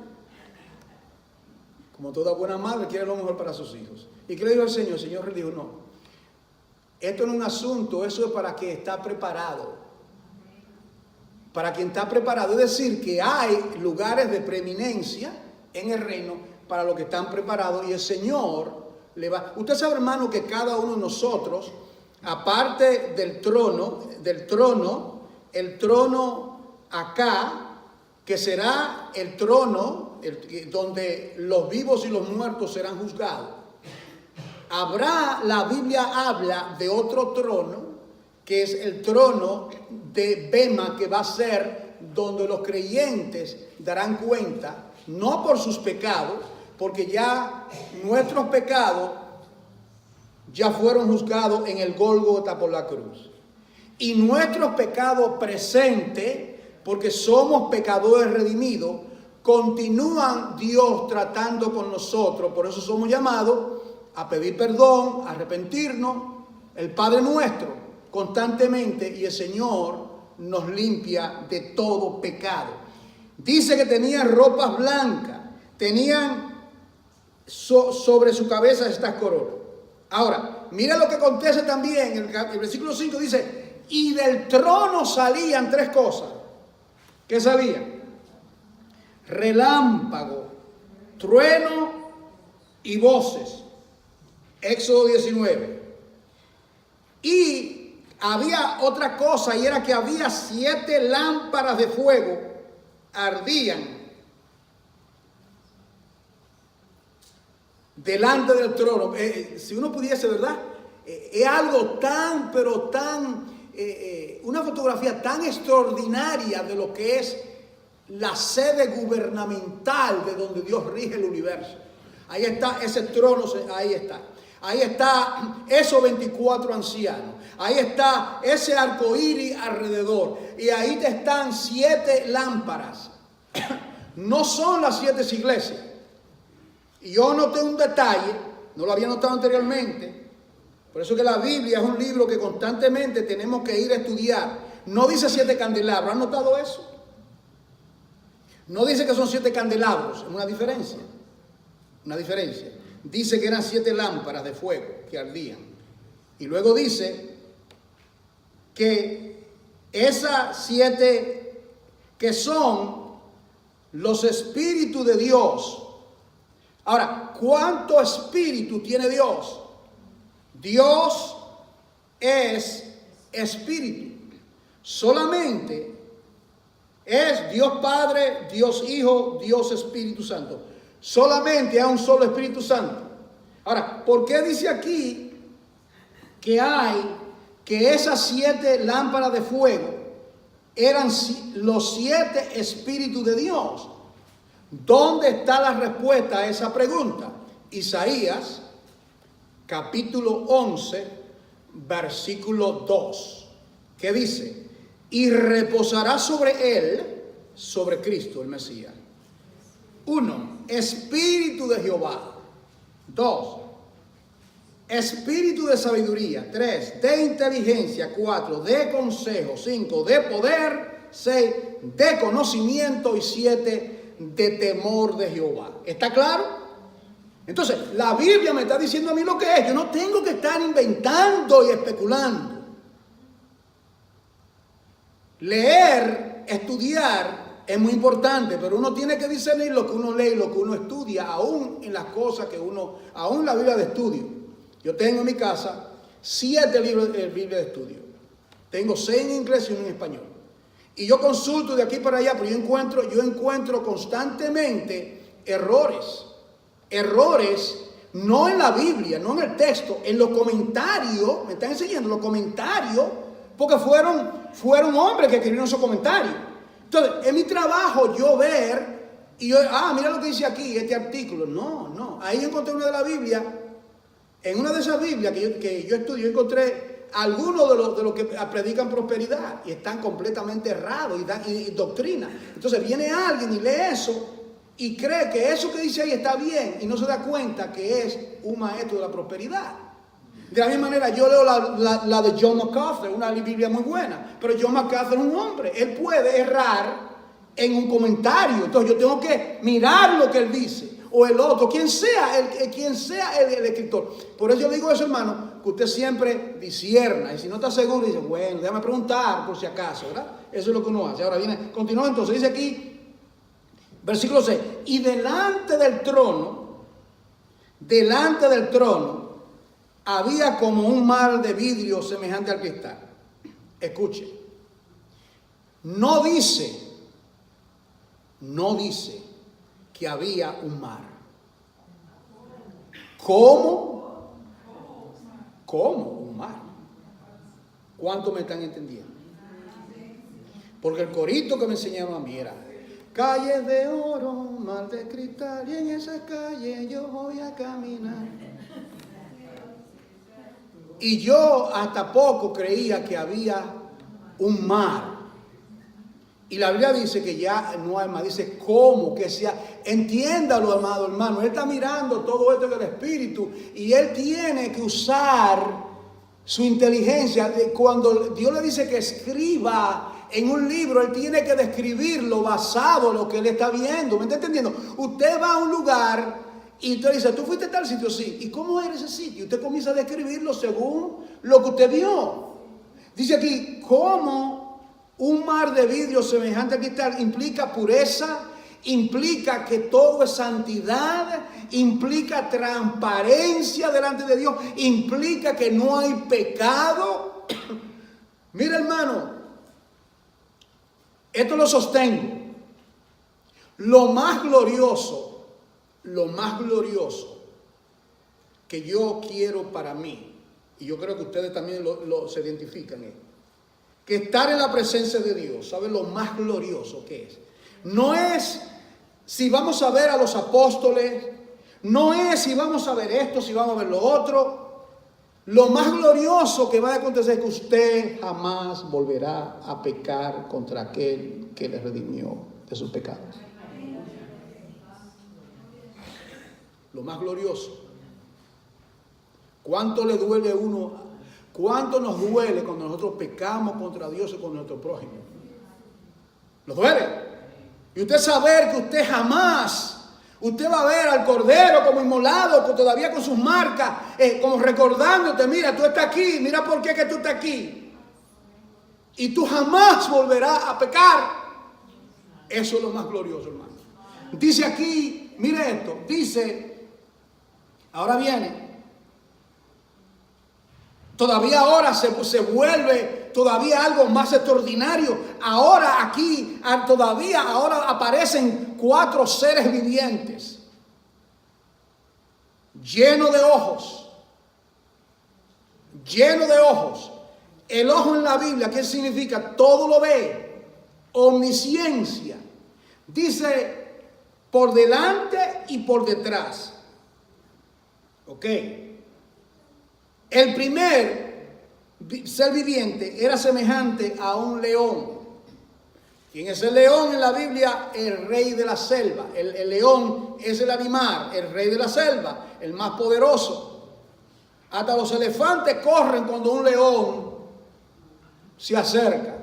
Como toda buena madre quiere lo mejor para sus hijos. ¿Y qué le dijo el Señor? El Señor le dijo, no. Esto no es un asunto, eso es para quien está preparado. Para quien está preparado, es decir, que hay lugares de preeminencia en el reino para los que están preparados y el Señor le va. Usted sabe, hermano, que cada uno de nosotros, aparte del trono, el trono acá, que será el trono donde los vivos y los muertos serán juzgados. La Biblia habla de otro trono, que es el trono de Bema, que va a ser donde los creyentes darán cuenta, no por sus pecados, porque ya nuestros pecados ya fueron juzgados en el Gólgota por la cruz. Y nuestros pecados presentes, porque somos pecadores redimidos, continúan Dios tratando con nosotros. Por eso somos llamados a pedir perdón, a arrepentirnos, el Padre nuestro, constantemente, y el Señor nos limpia de todo pecado. Dice que tenía ropas blancas, tenían sobre su cabeza estas coronas. Ahora, mira lo que acontece también. El versículo 5 dice, y del trono salían tres cosas. ¿Qué salían? Relámpago, trueno y voces. Éxodo 19. Y había otra cosa, y era que había 7 lámparas de fuego, ardían delante del trono. Si uno pudiese, ¿verdad? Es algo tan, pero tan, una fotografía tan extraordinaria de lo que es la sede gubernamental de donde Dios rige el universo. Ahí está ese trono, ahí está. Ahí está esos 24 ancianos. Ahí está ese arco iris alrededor. Y ahí te están 7 lámparas. No son las 7 iglesias. Y yo noté un detalle, no lo había notado anteriormente. Por eso que la Biblia es un libro que constantemente tenemos que ir a estudiar. No dice 7 candelabros, ¿han notado eso? No dice que son 7 candelabros, es una diferencia. Una diferencia. Dice que eran 7 lámparas de fuego que ardían. Y luego dice que esas 7 que son los espíritus de Dios. Ahora, ¿cuánto espíritu tiene Dios? Dios es espíritu. Solamente es Dios Padre, Dios Hijo, Dios Espíritu Santo. Solamente hay un solo Espíritu Santo. Ahora, ¿por qué dice aquí que esas 7 lámparas de fuego eran los 7 espíritus de Dios? ¿Dónde está la respuesta a esa pregunta? Isaías, capítulo 11, versículo 2. ¿Qué dice? Y reposará sobre él, sobre Cristo, el Mesías. 1. Espíritu de Jehová. 2. Espíritu de sabiduría. 3. De inteligencia. 4. De consejo. 5. De poder. 6. De conocimiento. Y 7. De temor de Jehová. ¿Está claro? Entonces, la Biblia me está diciendo a mí lo que es. Yo no tengo que estar inventando y especulando. Leer, estudiar es muy importante, pero uno tiene que discernir lo que uno lee y lo que uno estudia, aún en las cosas que aún la Biblia de estudio. Yo tengo en mi casa 7 libros de Biblia de estudio. Tengo 6 en inglés y 1 en español. Y yo consulto de aquí para allá, pero yo encuentro constantemente errores. Errores no en la Biblia, no en el texto, en los comentarios. Me están enseñando los comentarios, porque fueron hombres que escribieron esos comentarios. Entonces, en mi trabajo yo ver y yo, mira lo que dice aquí, este artículo. No. Ahí encontré una de la Biblia. En una de esas Biblias que yo estudio, encontré algunos de los que predican prosperidad y están completamente errados y doctrina. Entonces viene alguien y lee eso y cree que eso que dice ahí está bien y no se da cuenta que es un maestro de la prosperidad. De la misma manera, yo leo la de John MacArthur, una Biblia muy buena, pero John MacArthur es un hombre, él puede errar en un comentario, entonces yo tengo que mirar lo que él dice, o el otro, quien sea el escritor. Por eso yo digo eso, hermano, que usted siempre discierna, y si no está seguro, dice, bueno, déjame preguntar por si acaso, ¿verdad? Eso es lo que uno hace. Ahora viene, continúa entonces, dice aquí, versículo 6, y delante del trono, había como un mar de vidrio semejante al cristal. Escuche. No dice que había un mar. ¿Cómo? ¿Cómo un mar? ¿Cuánto me están entendiendo? Porque el corito que me enseñaron a mí era: calles de oro, mar de cristal, y en esas calles yo voy a caminar. Y yo hasta poco creía que había un mar. Y la Biblia dice que ya no hay mar. Dice, ¿cómo que sea? Entiéndalo, amado hermano. Él está mirando todo esto del Espíritu. Y él tiene que usar su inteligencia. Cuando Dios le dice que escriba en un libro, él tiene que describirlo basado en lo que él está viendo. ¿Me está entendiendo? Usted va a un lugar y usted dice, ¿tú fuiste a tal sitio? Sí. ¿Y cómo era ese sitio? Usted comienza a describirlo según lo que usted vio. Dice aquí, ¿cómo un mar de vidrio semejante a cristal implica pureza? Implica que todo es santidad, implica transparencia delante de Dios, implica que no hay pecado. Mira, hermano, esto lo sostengo. Lo más glorioso que yo quiero para mí, y yo creo que ustedes también se identifican, es que estar en la presencia de Dios, ¿saben lo más glorioso que es? No es si vamos a ver a los apóstoles, no es si vamos a ver esto, si vamos a ver lo otro. Lo más glorioso que va a acontecer es que usted jamás volverá a pecar contra aquel que le redimió de sus pecados. Lo más glorioso. ¿Cuánto le duele a uno? ¿Cuánto nos duele cuando nosotros pecamos contra Dios y con nuestro prójimo? ¿Nos duele? Y usted saber que usted jamás, usted va a ver al Cordero como inmolado, todavía con sus marcas, como recordándote, mira, tú estás aquí, mira por qué que tú estás aquí. Y tú jamás volverás a pecar. Eso es lo más glorioso, hermano. Dice aquí, mire esto, dice, ahora viene, todavía ahora se vuelve todavía algo más extraordinario. Ahora aquí, ahora aparecen 4 seres vivientes, llenos de ojos. El ojo en la Biblia, ¿qué significa? Todo lo ve, omnisciencia. Dice por delante y por detrás. Ok. El primer ser viviente era semejante a un león. ¿Quién es el león en la Biblia? El rey de la selva. El león es el animal, el rey de la selva, el más poderoso. Hasta los elefantes corren cuando un león se acerca.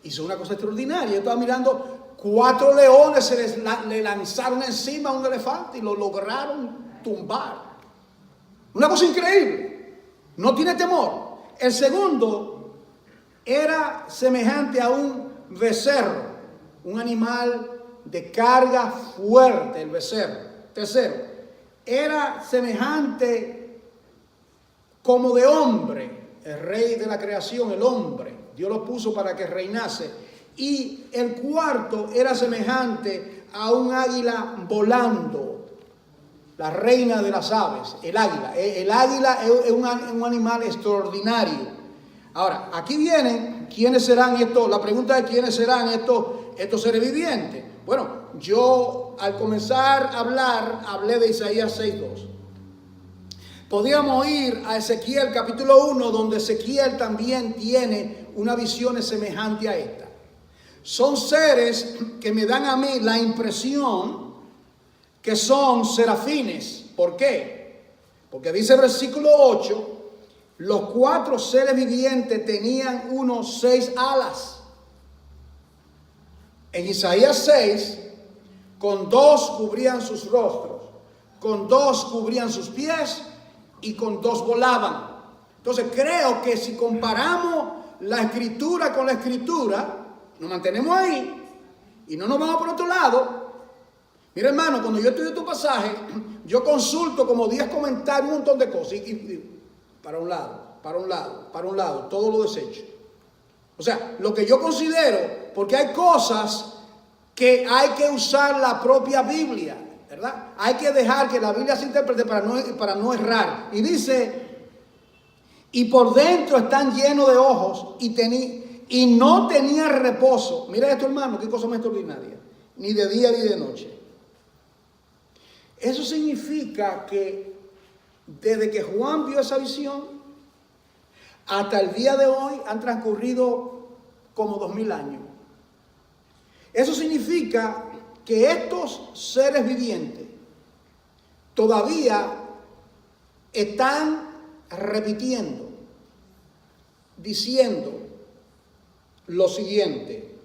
Hizo una cosa extraordinaria. Yo estaba mirando, 4 leones le lanzaron encima a un elefante y lo lograron tumbar. Una cosa increíble. No tiene temor. El segundo era semejante a un becerro, un animal de carga fuerte, el becerro. Tercero, era semejante como de hombre, el rey de la creación, el hombre. Dios lo puso para que reinase. Y el cuarto era semejante a un águila volando. La reina de las aves, el águila. El águila es un animal extraordinario. Ahora, aquí vienen, ¿quiénes serán estos? La pregunta es, ¿quiénes serán estos seres vivientes? Bueno, yo al comenzar a hablar, hablé de Isaías 6:2. Podríamos ir a Ezequiel capítulo 1, donde Ezequiel también tiene una visión semejante a esta. Son seres que me dan a mí la impresión que son serafines. ¿Por qué? Porque dice el versículo 8, los 4 seres vivientes tenían unos 6 alas. En Isaías 6, con 2 cubrían sus rostros, con 2 cubrían sus pies y con 2 volaban. Entonces creo que si comparamos la escritura con la escritura, nos mantenemos ahí y no nos vamos por otro lado. Mira, hermano, cuando yo estudio tu pasaje, yo consulto como 10 comentarios, un montón de cosas, y para un lado, todo lo desecho. O sea, lo que yo considero, porque hay cosas que hay que usar la propia Biblia, ¿verdad? Hay que dejar que la Biblia se interprete para no errar. Y dice, y por dentro están llenos de ojos y no tenía reposo. Mira esto, hermano, qué cosa más extraordinaria. Ni de día ni de noche. Eso significa que desde que Juan vio esa visión hasta el día de hoy han transcurrido como 2000 años. Eso significa que estos seres vivientes todavía están repitiendo, diciendo, lo siguiente: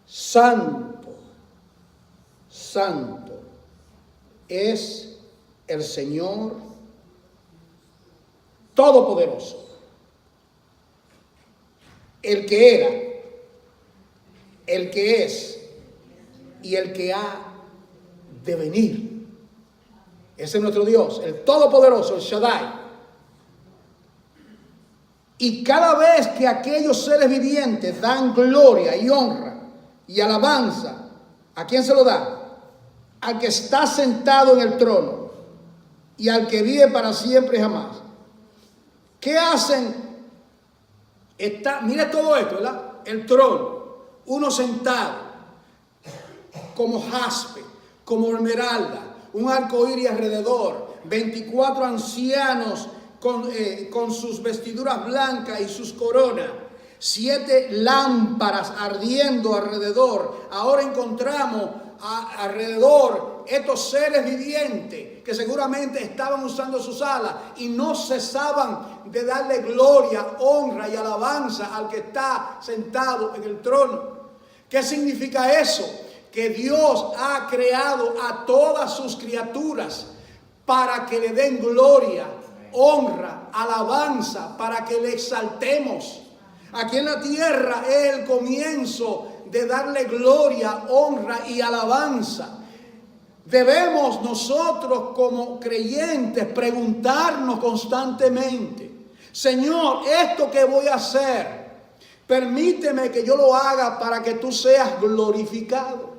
santo, santo es el Señor Todopoderoso, el que era, el que es y el que ha de venir. Ese es nuestro Dios, el Todopoderoso, el Shaddai. Y cada vez que aquellos seres vivientes dan gloria y honra y alabanza, ¿a quién se lo da? Al que está sentado en el trono y al que vive para siempre y jamás. ¿Qué hacen? Mire todo esto, ¿verdad? El trono, uno sentado, como jaspe, como esmeralda, un arco iris alrededor, 24 ancianos con sus vestiduras blancas y sus coronas, 7 lámparas ardiendo alrededor. Ahora encontramos alrededor estos seres vivientes que seguramente estaban usando sus alas y no cesaban de darle gloria, honra y alabanza al que está sentado en el trono. ¿Qué significa eso? Que Dios ha creado a todas sus criaturas para que le den gloria, honra, alabanza, para que le exaltemos. Aquí en la tierra es el comienzo de darle gloria, honra y alabanza. Debemos nosotros como creyentes preguntarnos constantemente: Señor, esto que voy a hacer, permíteme que yo lo haga para que tú seas glorificado.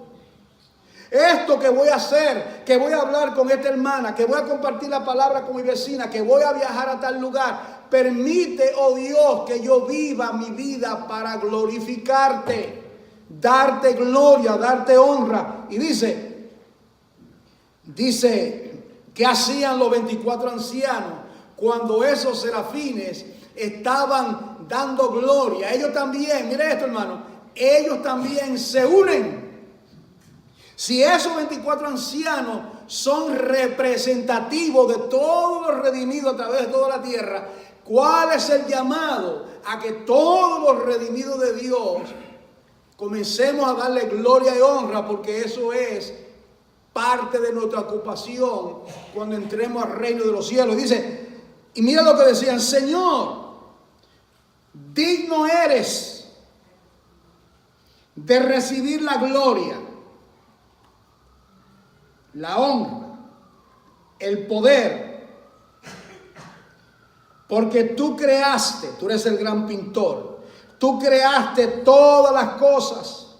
Esto que voy a hacer, que voy a hablar con esta hermana, que voy a compartir la palabra con mi vecina, que voy a viajar a tal lugar, permite, oh Dios, que yo viva mi vida para glorificarte, darte gloria, darte honra. Y dice, ¿qué hacían los 24 ancianos cuando esos serafines estaban dando gloria? Ellos también, mire esto, hermano, ellos también se unen. Si esos 24 ancianos son representativos de todos los redimidos a través de toda la tierra, ¿cuál es el llamado? A que todos los redimidos de Dios comencemos a darle gloria y honra, porque eso es parte de nuestra ocupación cuando entremos al reino de los cielos. Dice, y mira lo que decían: Señor, digno eres de recibir la gloria, la honra, el poder, porque tú creaste, tú eres el gran pintor, tú creaste todas las cosas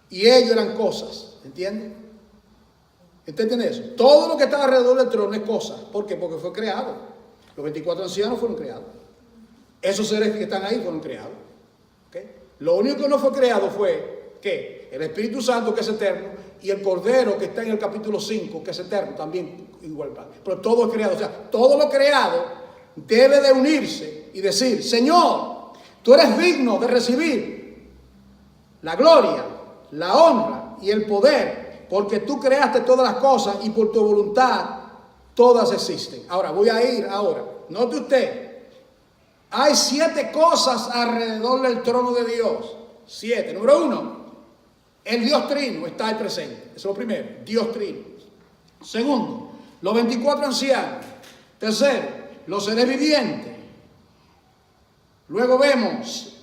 y ellos eran cosas, ¿entienden? ¿Entienden eso? Todo lo que está alrededor del trono es cosas. ¿Por qué? Porque fue creado. Los 24 ancianos fueron creados. Esos seres que están ahí fueron creados. ¿Okay? Lo único que no fue creado fue, ¿qué? El Espíritu Santo, que es eterno, y el Cordero, que está en el capítulo 5, que es eterno, también igual. Pero todo es creado. O sea, todo lo creado debe de unirse y decir: Señor, tú eres digno de recibir la gloria, la honra y el poder, porque tú creaste todas las cosas y por tu voluntad todas existen. Ahora, voy a ir ahora. Note usted, hay 7 cosas alrededor del trono de Dios. 7. Número 1. El Dios Trino está ahí presente. Eso es lo primero, Dios Trino. Segundo, los 24 ancianos. Tercero, los seres vivientes. Luego vemos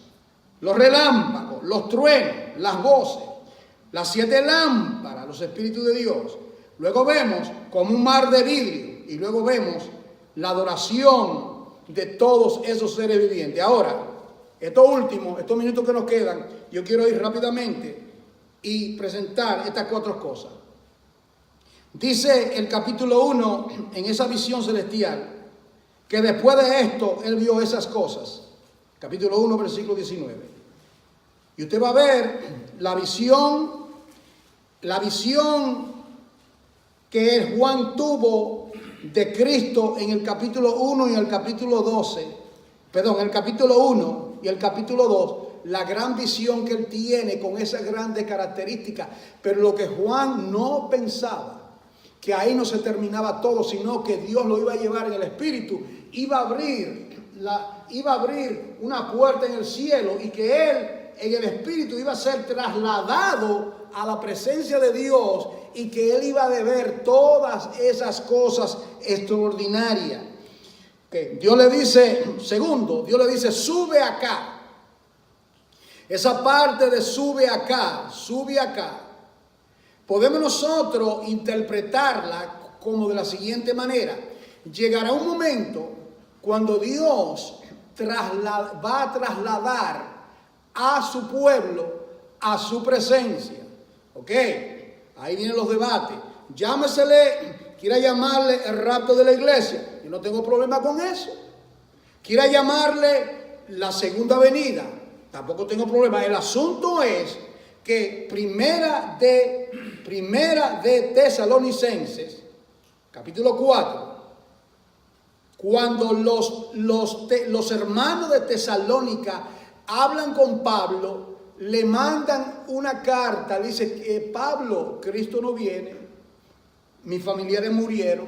los relámpagos, los truenos, las voces, las 7 lámparas, los espíritus de Dios. Luego vemos como un mar de vidrio. Y luego vemos la adoración de todos esos seres vivientes. Ahora, estos minutos que nos quedan, yo quiero ir rápidamente y presentar estas 4 cosas. Dice el capítulo 1 en esa visión celestial que después de esto él vio esas cosas. Capítulo 1, versículo 19. Y usted va a ver la visión que Juan tuvo de Cristo en el capítulo 1 y en el capítulo 12. Perdón, en el capítulo 1 y el capítulo 2. La gran visión que él tiene con esas grandes características. Pero lo que Juan no pensaba, que ahí no se terminaba todo, sino que Dios lo iba a llevar en el Espíritu, iba a abrir iba a abrir una puerta en el cielo y que él en el espíritu iba a ser trasladado a la presencia de Dios y que él iba a ver todas esas cosas extraordinarias. Okay. Dios le dice, segundo, Dios le dice, sube acá. Esa parte de sube acá, podemos nosotros interpretarla como de la siguiente manera. Llegará un momento cuando Dios va a trasladar a su pueblo a su presencia. Ok, ahí vienen los debates. Quiera llamarle el rapto de la iglesia. Yo no tengo problema con eso. Quiera llamarle la segunda venida. Tampoco tengo problema. El asunto es que primera de Tesalonicenses, capítulo 4, cuando los hermanos de Tesalónica hablan con Pablo, le mandan una carta, dice que Pablo, Cristo no viene, mis familiares murieron,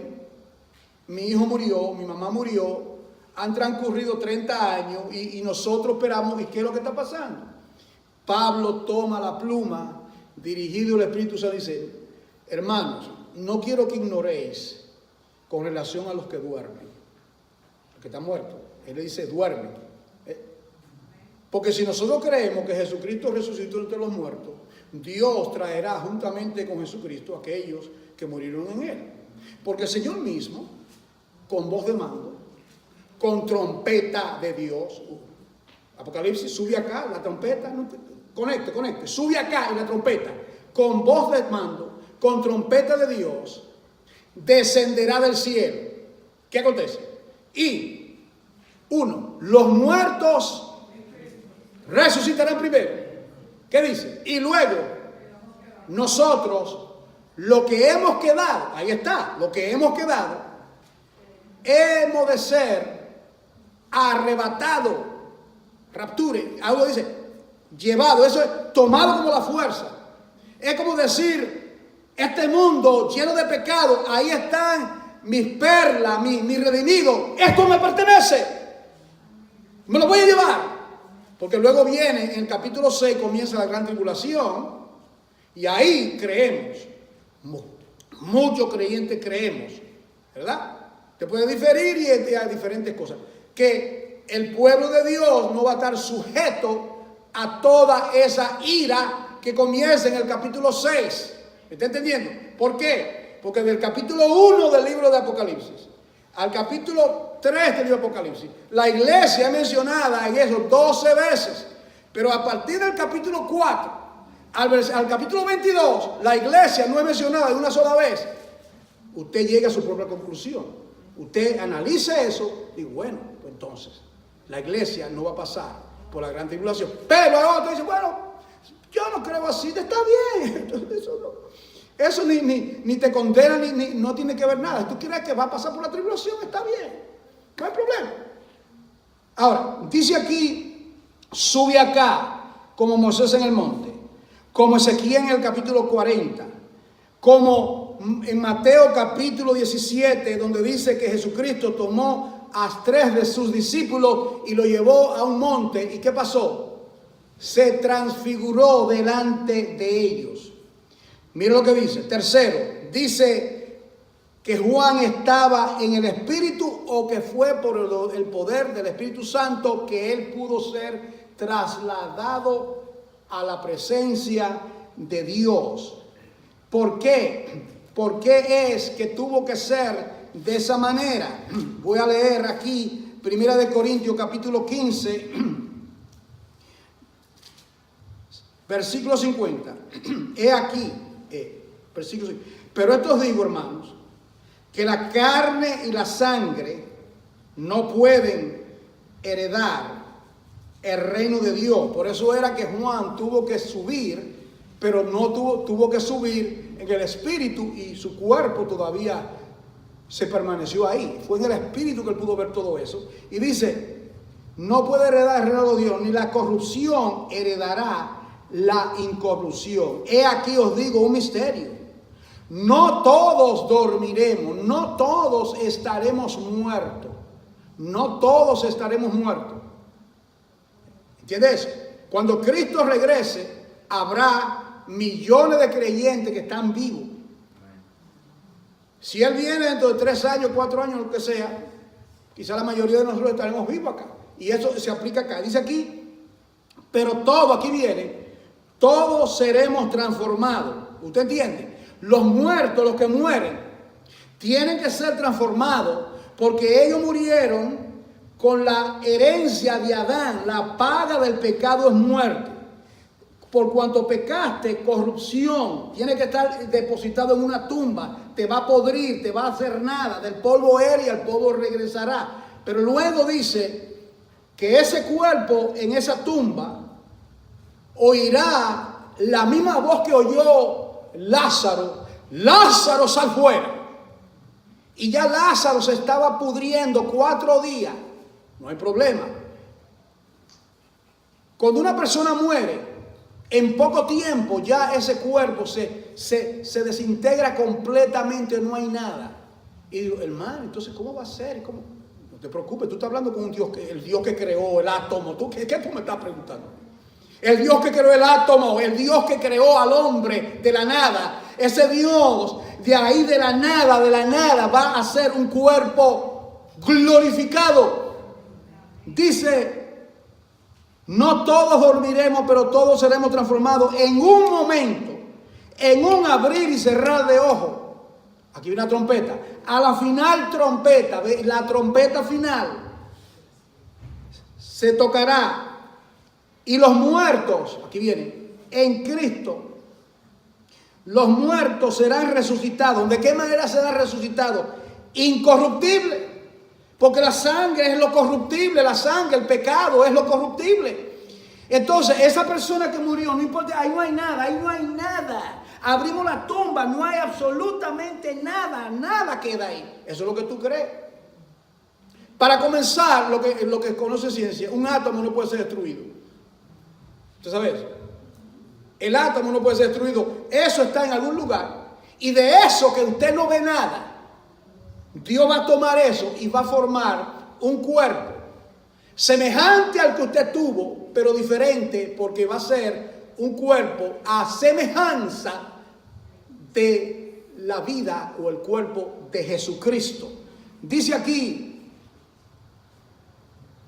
mi hijo murió, mi mamá murió, han transcurrido 30 años y nosotros esperamos, ¿y qué es lo que está pasando? Pablo toma la pluma, dirigido al Espíritu Santo, dice, hermanos, no quiero que ignoréis con relación a los que duermen, los que están muertos. Él le dice, duermen. Porque si nosotros creemos que Jesucristo resucitó entre los muertos, Dios traerá juntamente con Jesucristo a aquellos que murieron en él. Porque el Señor mismo, con voz de mando, con trompeta de Dios, Apocalipsis, sube acá la trompeta, conecte, sube acá y la trompeta, con voz de mando, con trompeta de Dios, descenderá del cielo. ¿Qué acontece? Y, los muertos resucitarán primero. ¿Qué dice? Y luego, nosotros, lo que hemos quedado, ahí está, lo que hemos quedado, hemos de ser arrebatados, rapture, algo dice, llevado, eso es tomado como la fuerza. Es como decir, este mundo lleno de pecado, ahí están mis perlas, mis redimidos, esto me pertenece, me lo voy a llevar. Porque luego viene, en el capítulo 6 comienza la gran tribulación y ahí creemos, muchos creyentes creemos, ¿verdad? Te puede diferir y hay diferentes cosas. Que el pueblo de Dios no va a estar sujeto a toda esa ira que comienza en el capítulo 6. ¿Me está entendiendo? ¿Por qué? Porque del capítulo 1 del libro de Apocalipsis al capítulo 3 del libro de Apocalipsis, la iglesia es mencionada en esos 12 veces. Pero a partir del capítulo 4 al capítulo 22, la iglesia no es mencionada de una sola vez. Usted llega a su propia conclusión. Usted analiza eso y bueno, pues entonces la iglesia no va a pasar por la gran tribulación. Pero ahora usted dice, bueno, yo no creo así, está bien. Eso ni te condena, ni no tiene que ver nada. Si tú crees que va a pasar por la tribulación, está bien. No hay problema. Ahora, dice aquí, sube acá, como Moisés en el monte, como Ezequiel en el capítulo 40, como en Mateo capítulo 17, donde dice que Jesucristo tomó a 3 de sus discípulos y lo llevó a un monte. ¿Y qué pasó? Se transfiguró delante de ellos. Mira lo que dice. Tercero, dice que Juan estaba en el Espíritu o que fue por el poder del Espíritu Santo que él pudo ser trasladado a la presencia de Dios. ¿Por qué? ¿Por qué es que tuvo que ser de esa manera? Voy a leer aquí, 1 Corintios capítulo 15, versículo 50. He aquí, versículo 50. Pero esto os digo, hermanos, que la carne y la sangre no pueden heredar el reino de Dios. Por eso era que Juan tuvo que subir, pero no tuvo que subir en el espíritu y su cuerpo todavía se permaneció ahí. Fue en el espíritu que él pudo ver todo eso. Y dice, no puede heredar el reino de Dios, ni la corrupción heredará la incorrupción. He aquí os digo un misterio. No todos dormiremos, no todos estaremos muertos, no todos estaremos muertos. ¿Entiendes? Cuando Cristo regrese, habrá millones de creyentes que están vivos. Si Él viene dentro de 3 años, 4 años, lo que sea, quizá la mayoría de nosotros estaremos vivos acá. Y eso se aplica acá. Dice aquí, pero todo, aquí viene, todos seremos transformados. ¿Usted entiende? Los muertos, los que mueren, tienen que ser transformados porque ellos murieron con la herencia de Adán. La paga del pecado es muerte. Por cuanto pecaste, corrupción, tiene que estar depositado en una tumba, te va a podrir, te va a hacer nada, del polvo eres y al polvo regresará. Pero luego dice que ese cuerpo en esa tumba oirá la misma voz que oyó Lázaro: Lázaro, sal fuera. Y ya Lázaro se estaba pudriendo 4 días, no hay problema. Cuando una persona muere, en poco tiempo ya ese cuerpo se desintegra completamente, no hay nada. Y digo, hermano, entonces ¿cómo va a ser? ¿Cómo? No te preocupes, tú estás hablando con un Dios, el Dios que creó el átomo. ¿Qué tú me estás preguntando? El Dios que creó el átomo, el Dios que creó al hombre de la nada. Ese Dios de ahí de la nada va a hacer un cuerpo glorificado. Dice, no todos dormiremos, pero todos seremos transformados en un momento, en un abrir y cerrar de ojos. Aquí viene una trompeta. A la final trompeta, la trompeta final, se tocará. Y los muertos, aquí viene, en Cristo, los muertos serán resucitados. ¿De qué manera serán resucitados? Incorruptibles. Porque la sangre es lo corruptible, la sangre, el pecado es lo corruptible. Entonces, esa persona que murió, no importa, ahí no hay nada. Abrimos la tumba, no hay absolutamente nada queda ahí. Eso es lo que tú crees. Para comenzar, lo que conoce ciencia, un átomo no puede ser destruido. ¿Usted sabe eso? El átomo no puede ser destruido. Eso está en algún lugar. Y de eso que usted no ve nada, Dios va a tomar eso y va a formar un cuerpo semejante al que usted tuvo, pero diferente, porque va a ser un cuerpo a semejanza de la vida o el cuerpo de Jesucristo. Dice aquí,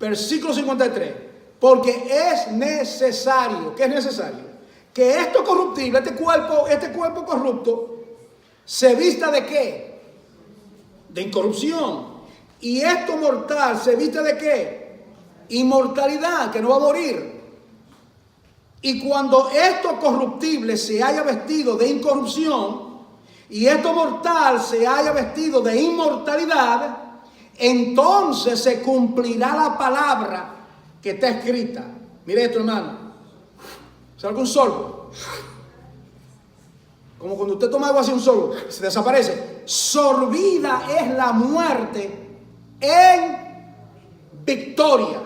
versículo 53, porque es necesario, ¿qué es necesario? Que esto corruptible, este cuerpo corrupto, se vista de ¿qué? De incorrupción. Y esto mortal se viste de ¿qué? Inmortalidad, que no va a morir. Y cuando esto corruptible se haya vestido de incorrupción y esto mortal se haya vestido de inmortalidad, entonces se cumplirá la palabra que está escrita. Mire esto, hermano. ¿Salga un sorbo? Como cuando usted toma agua así, un sorbo, se desaparece. Sorbida es la muerte en victoria.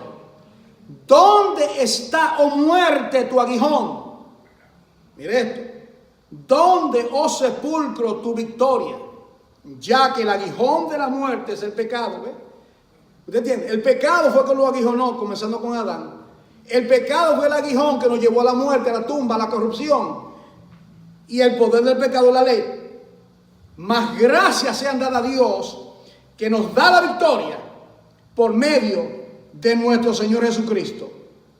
¿Dónde está, oh muerte, tu aguijón? Mire esto. ¿Dónde, oh sepulcro, tu victoria? Ya que el aguijón de la muerte es el pecado. ¿Ve? ¿Usted entiende? El pecado fue que lo aguijonó, comenzando con Adán. El pecado fue el aguijón que nos llevó a la muerte, a la tumba, a la corrupción. Y el poder del pecado es la ley. Mas gracias sean dadas a Dios, que nos da la victoria por medio de nuestro Señor Jesucristo.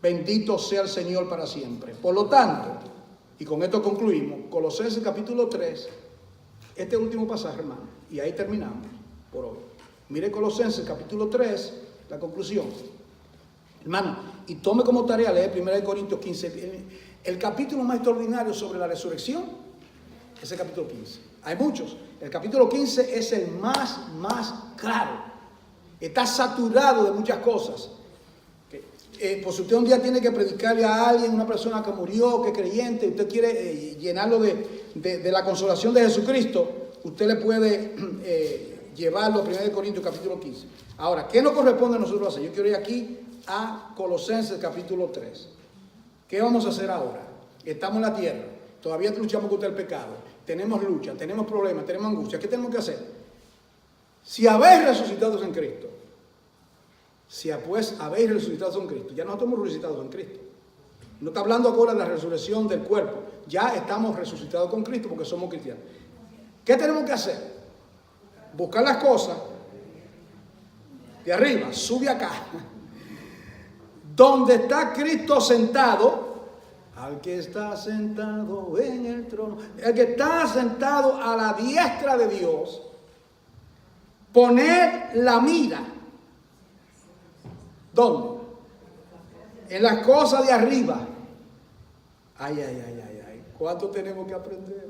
Bendito sea el Señor para siempre. Por lo tanto, y con esto concluimos, Colosenses capítulo 3, este último pasaje, hermano, y ahí terminamos por hoy. Mire Colosenses capítulo 3, la conclusión. Hermano, y tome como tarea leer 1 Corintios 15, el capítulo más extraordinario sobre la resurrección, es el capítulo 15. Hay muchos. El capítulo 15 es el más claro. Está saturado de muchas cosas. Pues usted un día tiene que predicarle a alguien, una persona que murió, que es creyente, usted quiere llenarlo de la consolación de Jesucristo, usted le puede llevarlo a 1 Corintios capítulo 15. Ahora, ¿qué nos corresponde a nosotros hacer? Yo quiero ir aquí a Colosenses capítulo 3. ¿Qué vamos a hacer ahora? Estamos en la tierra, todavía luchamos contra el pecado, tenemos lucha, tenemos problemas, tenemos angustia. ¿Qué tenemos que hacer? Si habéis resucitado en Cristo, Si pues habéis resucitado con Cristo. Ya nosotros hemos resucitado con Cristo. No está hablando ahora de la resurrección del cuerpo. Ya estamos resucitados con Cristo porque somos cristianos. ¿Qué tenemos que hacer? Buscar las cosas de arriba, sube acá. Donde está Cristo sentado, al que está sentado en el trono, el que está sentado a la diestra de Dios, poner la mira. ¿Dónde? En las cosas de arriba. Ay, ay, ay, ay, ay. ¿Cuánto tenemos que aprender?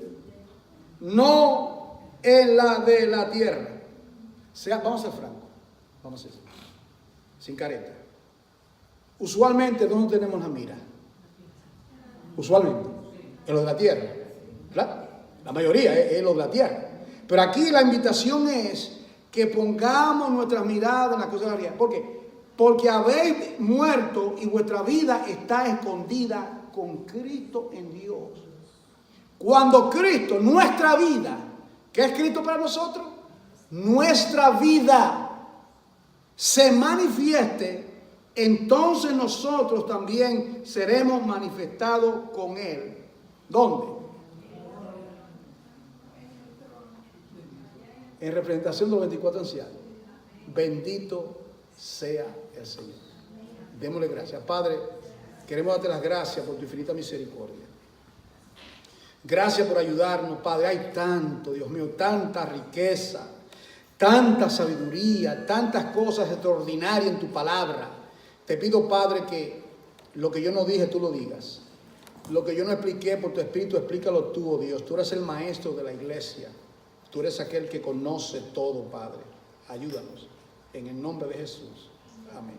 No en la de la tierra. Vamos a ser francos. Vamos a ser sin careta. Usualmente, ¿dónde tenemos la mira? Usualmente, en lo de la tierra. ¿Verdad? La mayoría es lo de la tierra. Pero aquí la invitación es que pongamos nuestras miradas en las cosas de la tierra. ¿Por qué? Porque habéis muerto y vuestra vida está escondida con Cristo en Dios. Cuando Cristo, nuestra vida, ¿qué es Cristo para nosotros? Nuestra vida se manifieste, entonces nosotros también seremos manifestados con Él. ¿Dónde? En representación de los 24 ancianos. Bendito sea el Señor. Démosle gracias. Padre, queremos darte las gracias por tu infinita misericordia. Gracias por ayudarnos, Padre. Hay tanto, Dios mío, tanta riqueza, tanta sabiduría, tantas cosas extraordinarias en tu palabra. Te pido, Padre, que lo que yo no dije, tú lo digas. Lo que yo no expliqué por tu Espíritu, explícalo tú, oh Dios. Tú eres el maestro de la iglesia. Tú eres aquel que conoce todo, Padre. Ayúdanos. En el nombre de Jesús. Amén.